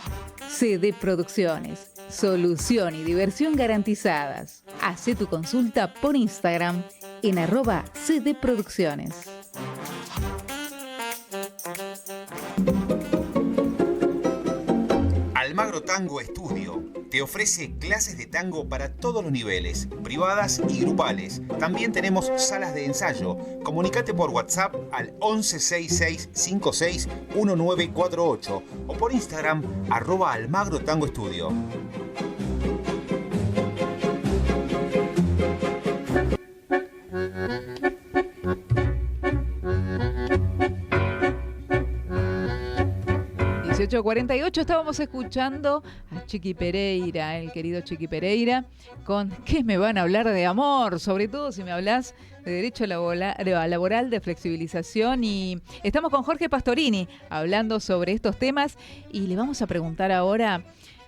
CD Producciones. Solución y diversión garantizadas. Hace tu consulta por Instagram en @cdproducciones. Almagro Tango Estudio te ofrece clases de tango para todos los niveles, privadas y grupales. También tenemos salas de ensayo. Comunicate por WhatsApp al 1166561948 o por Instagram @Almagro Tango Estudio. Las 18:48 estábamos escuchando a Chiqui Pereira, el querido Chiqui Pereira, con ¿qué me van a hablar de amor? Sobre todo si me hablas de derecho laboral, de flexibilización. Y estamos con Jorge Pastorini hablando sobre estos temas y le vamos a preguntar ahora,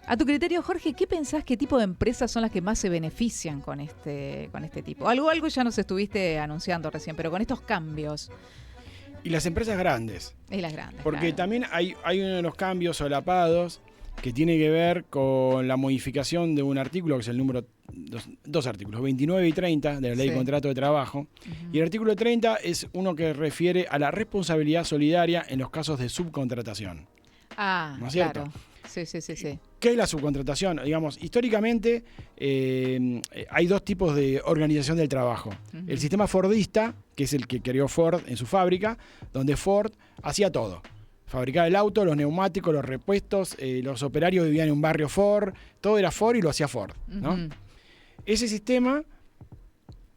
a tu criterio, Jorge, ¿qué pensás, qué tipo de empresas son las que más se benefician con este tipo? Algo ya nos estuviste anunciando recién, pero con estos cambios. Y las empresas grandes. Y las grandes, Porque claro. también hay uno de los cambios solapados que tiene que ver con la modificación de un artículo, que es el número, dos artículos, 29 y 30 de la Ley de Contrato de Trabajo. Y el artículo 30 es uno que refiere a la responsabilidad solidaria en los casos de subcontratación. Ah, ¿No es cierto? claro. Sí. ¿Qué es la subcontratación? Digamos, históricamente hay dos tipos de organización del trabajo. El sistema fordista, que es el que creó Ford en su fábrica, donde Ford hacía todo. Fabricaba el auto, los neumáticos, los repuestos, los operarios vivían en un barrio Ford, todo era Ford y lo hacía Ford, ¿no? Ese sistema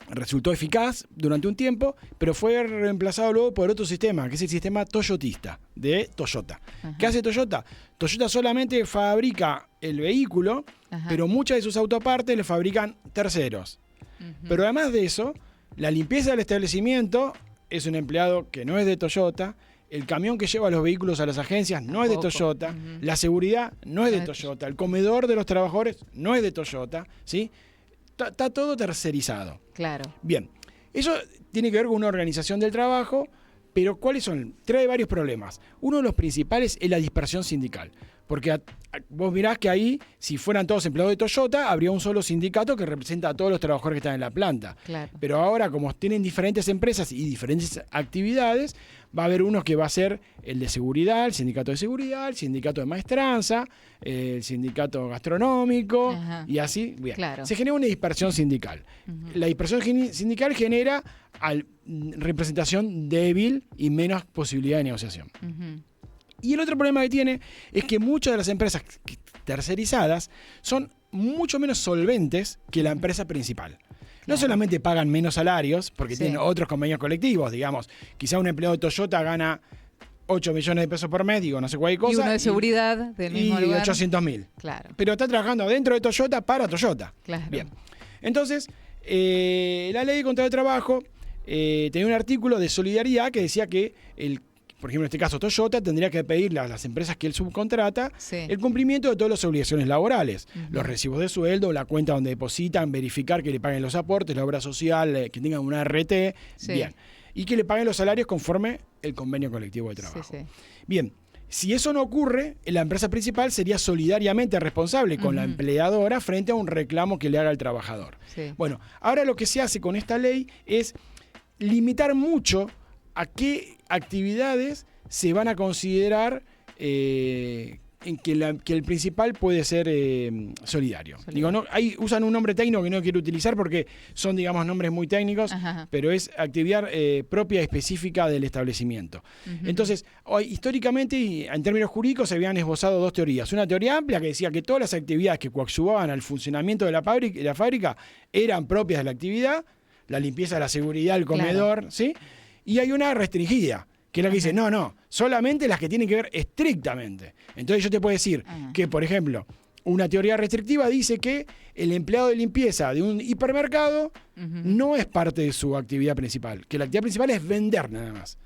resultó eficaz durante un tiempo, pero fue reemplazado luego por otro sistema, que es el sistema toyotista, de Toyota. ¿Qué hace Toyota? Toyota solamente fabrica el vehículo, pero muchas de sus autopartes le fabrican terceros. Pero además de eso, la limpieza del establecimiento es un empleado que no es de Toyota, el camión que lleva los vehículos a las agencias no es de Toyota, la seguridad no es de Toyota, el comedor de los trabajadores no es de Toyota, ¿sí? Está todo tercerizado. Claro. Bien, eso tiene que ver con una organización del trabajo, pero ¿cuáles son? Trae varios problemas. Uno de los principales es la dispersión sindical. Porque vos mirás que ahí, si fueran todos empleados de Toyota, habría un solo sindicato que representa a todos los trabajadores que están en la planta. Claro. Pero ahora, como tienen diferentes empresas y diferentes actividades, va a haber uno que va a ser el de seguridad, el sindicato de seguridad, el sindicato de maestranza, el sindicato gastronómico, y así. Bien. Claro. Se genera una dispersión sindical. La dispersión sindical genera representación débil y menos posibilidad de negociación. Y el otro problema que tiene es que muchas de las empresas tercerizadas son mucho menos solventes que la empresa principal. No solamente pagan menos salarios, porque tienen otros convenios colectivos, digamos. Quizá un empleado de Toyota gana 8 millones de pesos por mes, digo, no sé cuál cosa. Y uno de seguridad del mismo lugar. 800.000. Claro. Pero está trabajando dentro de Toyota para Toyota. Claro. Bien. Entonces, la ley de contrato de trabajo tenía un artículo de solidaridad que decía que por ejemplo, en este caso Toyota tendría que pedirle a las empresas que él subcontrata el cumplimiento de todas las obligaciones laborales, los recibos de sueldo, la cuenta donde depositan, verificar que le paguen los aportes, la obra social, que tengan una RT, bien, y que le paguen los salarios conforme el convenio colectivo de trabajo. Bien, si eso no ocurre, la empresa principal sería solidariamente responsable con la empleadora frente a un reclamo que le haga el trabajador. Bueno, ahora lo que se hace con esta ley es limitar mucho a qué actividades se van a considerar en que el principal puede ser solidario. Digo, no, usan un nombre técnico que no quiero utilizar porque son, digamos, nombres muy técnicos, pero es actividad propia y específica del establecimiento. Entonces, históricamente y en términos jurídicos se habían esbozado dos teorías. Una teoría amplia que decía que todas las actividades que coadyuvaban al funcionamiento de la fábrica eran propias de la actividad, la limpieza, la seguridad, el comedor, ¿sí? Y hay una restringida, que es la que dice, no, solamente las que tienen que ver estrictamente. Entonces yo te puedo decir que, por ejemplo, una teoría restrictiva dice que el empleado de limpieza de un hipermercado no es parte de su actividad principal, que la actividad principal es vender nada más.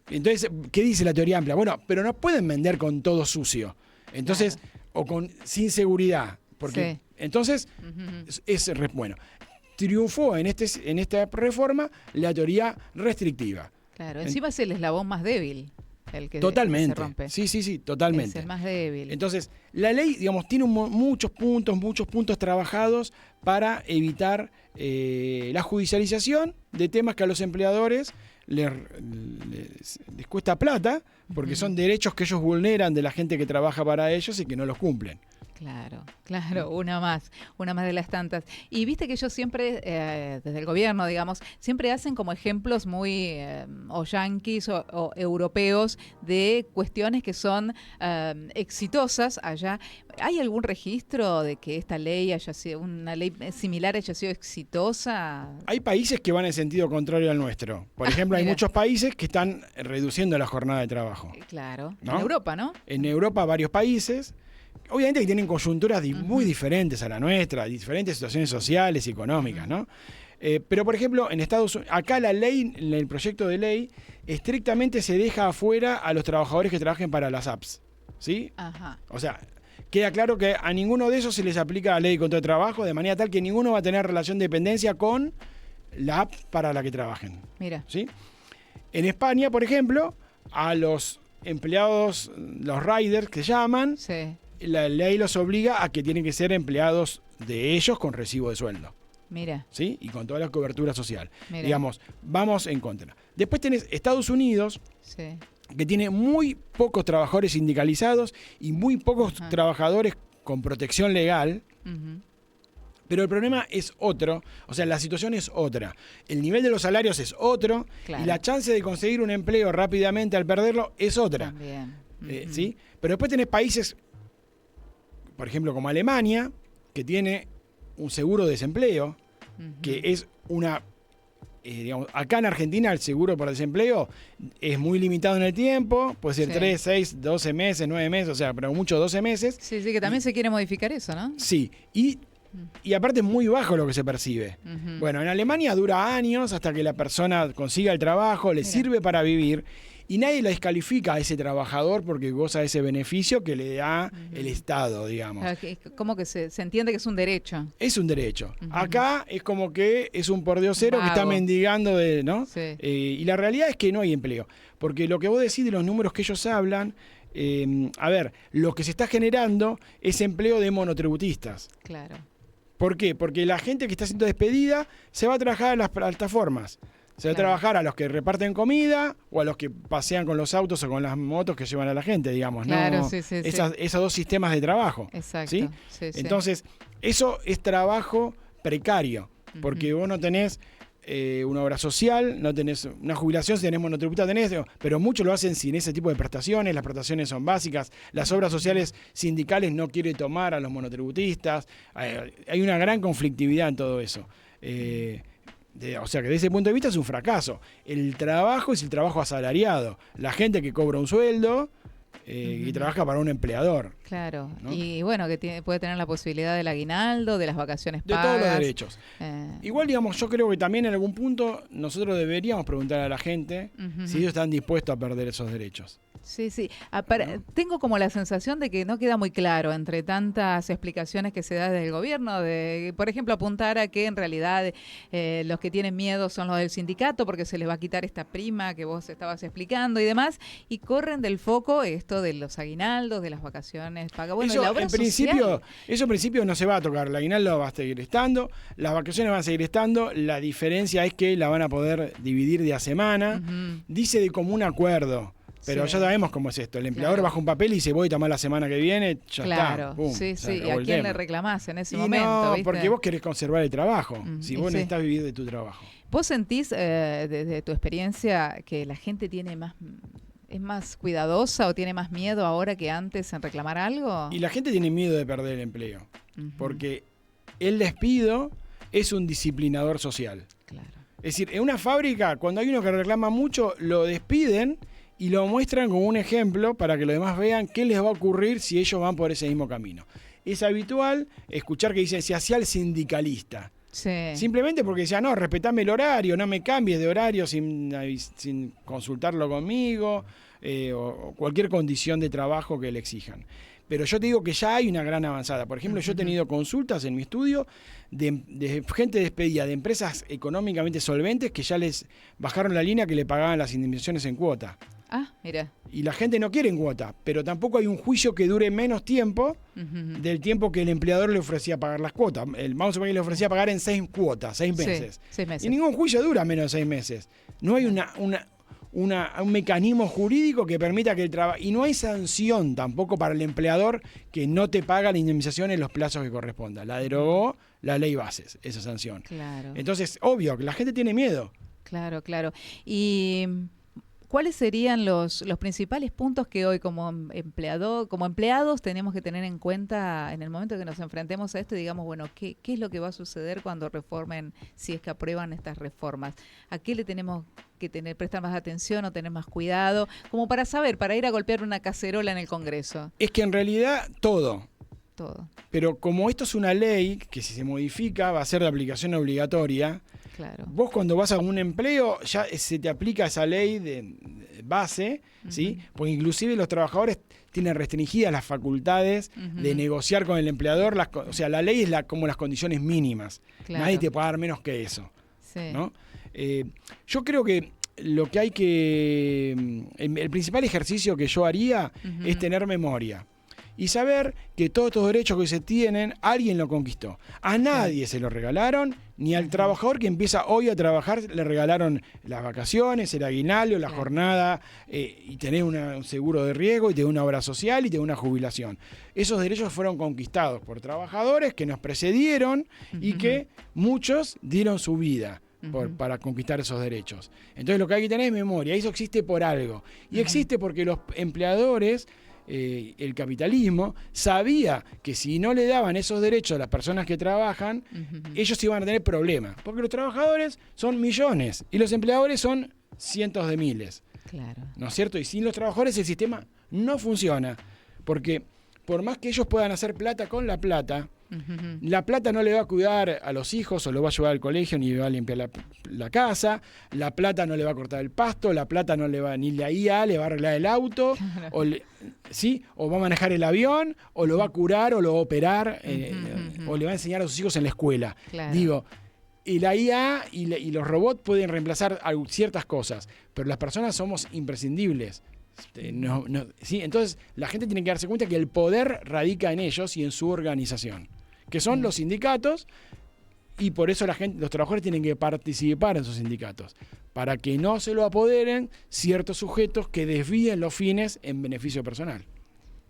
Entonces, ¿qué dice la teoría amplia? Bueno, pero no pueden vender con todo sucio. Entonces, o sin seguridad. Porque, entonces, bueno. Triunfó en esta reforma la teoría restrictiva. Claro, encima es el eslabón más débil. El que Totalmente. se rompe. Sí, totalmente. Es el más débil. Entonces, la ley, digamos, tiene muchos puntos trabajados para evitar la judicialización de temas que a los empleadores les cuesta plata, porque son derechos que ellos vulneran de la gente que trabaja para ellos y que no los cumplen. Claro, una más de las tantas. Y viste que ellos siempre, desde el gobierno, digamos, siempre hacen como ejemplos muy o yanquis o europeos de cuestiones que son exitosas allá. ¿Hay algún registro de que esta ley haya sido, una ley similar haya sido exitosa? Hay países que van en sentido contrario al nuestro. Por ejemplo, hay muchos países que están reduciendo la jornada de trabajo. Claro, ¿no? En Europa, ¿no? En Europa varios países. Obviamente que tienen coyunturas muy diferentes a la nuestra, diferentes situaciones sociales y económicas, ¿no? Pero, por ejemplo, en Estados Unidos, acá la ley, en el proyecto de ley, estrictamente se deja afuera a los trabajadores que trabajen para las apps, ¿sí? Ajá. O sea, queda claro que a ninguno de esos se les aplica la ley contra el trabajo, de manera tal que ninguno va a tener relación de dependencia con la app para la que trabajen. Mira. ¿Sí? En España, por ejemplo, a los empleados, los riders que llaman, sí, la ley los obliga a que tienen que ser empleados de ellos con recibo de sueldo. Mira. ¿Sí? Y con toda la cobertura social. Mira. Digamos, vamos en contra. Después tenés Estados Unidos, Sí. que tiene muy pocos trabajadores sindicalizados y muy pocos trabajadores con protección legal. Pero el problema es otro, o sea, la situación es otra. El nivel de los salarios es otro, Claro. y la chance de conseguir un empleo rápidamente al perderlo es otra. También. ¿Sí? Pero después tenés países, por ejemplo, como Alemania, que tiene un seguro de desempleo, que es una... digamos, acá en Argentina el seguro por desempleo es muy limitado en el tiempo, puede ser 3, 6, 12 meses, 9 meses, o sea, pero mucho 12 meses. Sí, que también se quiere modificar eso, ¿no? Sí, y aparte es muy bajo lo que se percibe. Bueno, en Alemania dura años hasta que la persona consiga el trabajo, le sirve para vivir, y nadie la descalifica a ese trabajador porque goza de ese beneficio que le da el Estado, digamos. Como que se entiende que es un derecho. Es un derecho. Acá es como que es un pordiosero que está mendigando, ¿no? Sí. Y la realidad es que no hay empleo. Porque lo que vos decís de los números que ellos hablan, a ver, lo que se está generando es empleo de monotributistas. Claro. ¿Por qué? Porque la gente que está siendo despedida se va a trabajar a las plataformas. Se va a trabajar a los que reparten comida o a los que pasean con los autos o con las motos que llevan a la gente, digamos. Claro, ¿no? sí. Esos dos sistemas de trabajo. Exacto. ¿Sí? Entonces, eso es trabajo precario, porque vos no tenés una obra social, no tenés una jubilación, si tenés monotributa tenés, pero muchos lo hacen sin ese tipo de prestaciones, las prestaciones son básicas, las obras sociales sindicales no quieren tomar a los monotributistas, hay una gran conflictividad en todo eso. O sea que desde ese punto de vista es un fracaso. El trabajo es el trabajo asalariado, la gente que cobra un sueldo y trabaja para un empleador. Claro, ¿no? Y bueno, que puede tener la posibilidad del aguinaldo, de las vacaciones De pagas. todos los derechos. Igual, digamos, yo creo que también en algún punto nosotros deberíamos preguntar a la gente si ellos están dispuestos a perder esos derechos. Sí. Tengo como la sensación de que no queda muy claro entre tantas explicaciones que se da desde el gobierno, de, por ejemplo, apuntar a que en realidad los que tienen miedo son los del sindicato porque se les va a quitar esta prima que vos estabas explicando y demás, y corren del foco esto de los aguinaldos, de las vacaciones pagas. Bueno, eso, la obra en principio, social. eso en principio no se va a tocar, el aguinaldo va a seguir estando, las vacaciones van a seguir estando, la diferencia es que la van a poder dividir de a semana, dice de común acuerdo. Pero ya sabemos cómo es esto. El empleador baja un papel y dice, voy a tomar la semana que viene, ya está. Pum, sí. ¿Y a quién le reclamás en ese y momento? No, ¿viste? porque vos querés conservar el trabajo. Si vos necesitas vivir de tu trabajo. ¿Vos sentís, desde tu experiencia, que la gente es más cuidadosa o tiene más miedo ahora que antes en reclamar algo? Y la gente tiene miedo de perder el empleo. Porque el despido es un disciplinador social. Claro. Es decir, en una fábrica, cuando hay uno que reclama mucho, lo despiden y lo muestran como un ejemplo para que los demás vean qué les va a ocurrir si ellos van por ese mismo camino. Es habitual escuchar que dicen, se hacía el sindicalista. Sí. Simplemente porque decía, no, respetame el horario, no me cambies de horario sin consultarlo conmigo, o cualquier condición de trabajo que le exijan. Pero yo te digo que ya hay una gran avanzada. Por ejemplo, yo he tenido consultas en mi estudio de gente despedida de empresas económicamente solventes que ya les bajaron la línea que le pagaban las indemnizaciones en cuota. Ah, mira. Y la gente no quiere en cuota, pero tampoco hay un juicio que dure menos tiempo del tiempo que el empleador le ofrecía pagar las cuotas. Vamos a suponer que le ofrecía pagar en 6 cuotas, 6 meses. Sí, 6 meses. Y ningún juicio dura menos de 6 meses. No hay un mecanismo jurídico que permita que el trabajo... Y no hay sanción tampoco para el empleador que no te paga la indemnización en los plazos que corresponda. La derogó la ley Bases, esa sanción. Claro. Entonces, obvio, que la gente tiene miedo. Claro, claro. Y... ¿cuáles serían los principales puntos que hoy como empleados tenemos que tener en cuenta en el momento que nos enfrentemos a esto y digamos, bueno, ¿qué es lo que va a suceder cuando reformen, si es que aprueban estas reformas? ¿A qué le tenemos que prestar más atención o tener más cuidado? Como para saber, para ir a golpear una cacerola en el Congreso. Es que en realidad todo. Pero como esto es una ley que si se modifica va a ser de aplicación obligatoria, claro. Vos cuando vas a un empleo ya se te aplica esa ley de base, ¿sí? Porque inclusive los trabajadores tienen restringidas las facultades de negociar con el empleador, o sea, la ley es como las condiciones mínimas. Claro. Nadie te puede dar menos que eso. Sí. ¿No? Yo creo que lo que hay que... el principal ejercicio que yo haría es tener memoria. Y saber que todos estos derechos que se tienen, alguien lo conquistó. A nadie se lo regalaron, ni al trabajador que empieza hoy a trabajar le regalaron las vacaciones, el aguinaldo, la jornada, y tener un seguro de riesgo, y tener una obra social, y tener una jubilación. Esos derechos fueron conquistados por trabajadores que nos precedieron y que muchos dieron su vida para conquistar esos derechos. Entonces lo que hay que tener es memoria. Eso existe por algo. Y existe porque los empleadores... el capitalismo sabía que si no le daban esos derechos a las personas que trabajan, ellos iban a tener problemas. Porque los trabajadores son millones y los empleadores son cientos de miles. Claro. ¿No es cierto? Y sin los trabajadores el sistema no funciona. Porque por más que ellos puedan hacer plata con la plata, la plata no le va a cuidar a los hijos o lo va a llevar al colegio ni le va a limpiar la casa, la plata no le va a cortar el pasto, la plata no le va ni la IA, le va a arreglar el auto, ¿sí? O va a manejar el avión, o lo va a curar, o lo va a operar, o le va a enseñar a sus hijos en la escuela. Claro. Digo, y la IA y los robots pueden reemplazar ciertas cosas, pero las personas somos imprescindibles. ¿Sí? Entonces la gente tiene que darse cuenta que el poder radica en ellos y en su organización, que son los sindicatos, y por eso los trabajadores tienen que participar en sus sindicatos, para que no se lo apoderen ciertos sujetos que desvíen los fines en beneficio personal.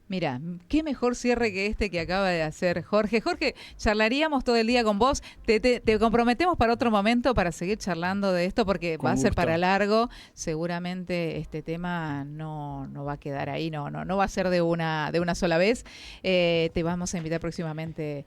Mira, qué mejor cierre que este que acaba de hacer Jorge. Jorge, charlaríamos todo el día con vos. Te comprometemos para otro momento para seguir charlando de esto porque va a ser para largo. Seguramente este tema no va a quedar ahí, no va a ser de una sola vez. Te vamos a invitar próximamente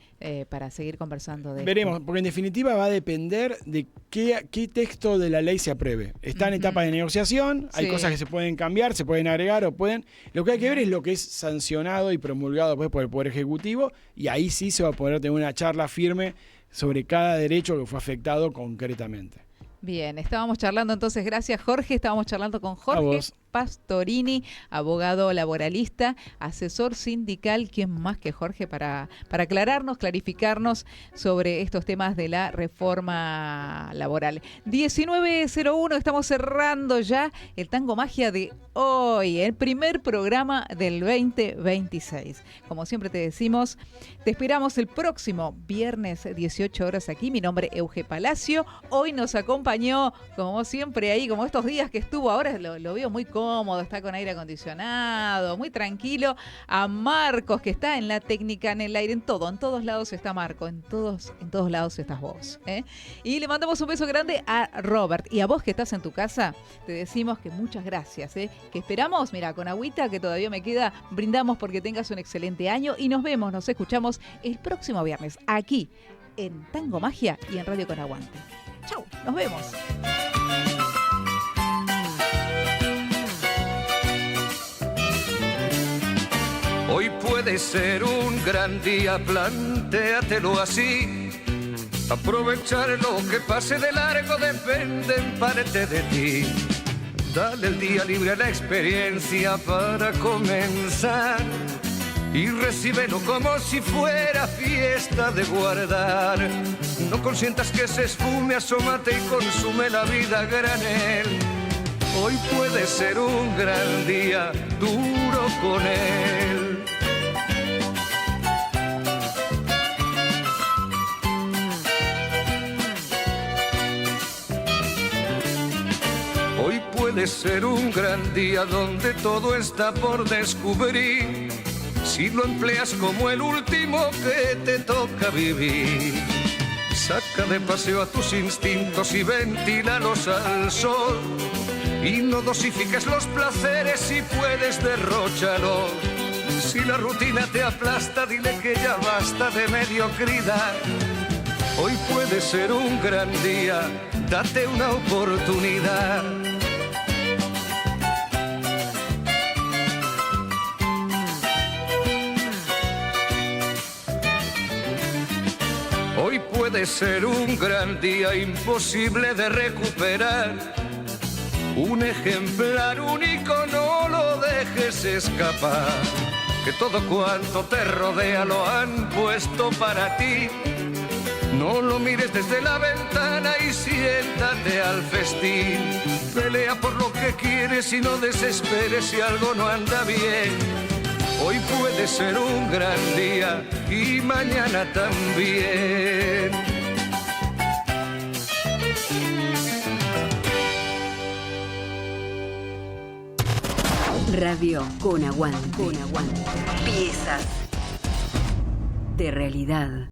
para seguir conversando de Veremos, esto. porque en definitiva va a depender de qué texto de la ley se apruebe. Está en etapa de negociación, hay cosas que se pueden cambiar, se pueden agregar o pueden... Lo que hay que ver es lo que es sancionado y promulgado después por el Poder Ejecutivo, y ahí sí se va a poder tener una charla firme sobre cada derecho que fue afectado concretamente. Bien, estábamos charlando entonces, gracias Jorge, estábamos charlando con Jorge Pastorini, abogado laboralista, asesor sindical, ¿quién más que Jorge para aclararnos, clarificarnos sobre estos temas de la reforma laboral? 19:01, estamos cerrando ya el Tango Magia de hoy, el primer programa del 2026. Como siempre te decimos, te esperamos el próximo viernes 18 horas aquí. Mi nombre es Euge Palacio. Hoy nos acompañó, como siempre ahí, como estos días que estuvo, ahora lo veo muy cómodo, está con aire acondicionado, muy tranquilo. A Marcos, que está en la técnica, en el aire, en todos lados está Marco, en todos lados estás vos. Y le mandamos un beso grande a Robert. Y a vos que estás en tu casa, te decimos que muchas gracias. Que esperamos, mira, con agüita que todavía me queda, brindamos porque tengas un excelente año y nos escuchamos el próximo viernes aquí en Tango Magia y en Radio Con Aguante. Chau, nos vemos. Hoy puede ser un gran día, plantéatelo así. Aprovechar lo que pase de largo depende en parte de ti. Dale el día libre a la experiencia para comenzar. y recíbelo como si fuera fiesta de guardar. No consientas que se esfume, asómate y consume la vida a granel. Hoy puede ser un gran día, duro con él. Hoy puede ser un gran día donde todo está por descubrir, si lo empleas como el último que te toca vivir. Saca de paseo a tus instintos y ventílalos al sol, y no dosifiques los placeres, si puedes derróchalos. Si la rutina te aplasta, dile que ya basta de mediocridad. Hoy puede ser un gran día, date una oportunidad. Hoy puede ser un gran día, imposible de recuperar. Un ejemplar único, no lo dejes escapar. Que todo cuanto te rodea lo han puesto para ti. No lo mires desde la ventana y siéntate al festín. Pelea por lo que quieres y no desesperes si algo no anda bien. Hoy puede ser un gran día y mañana también. Radio con aguante. Piezas de realidad.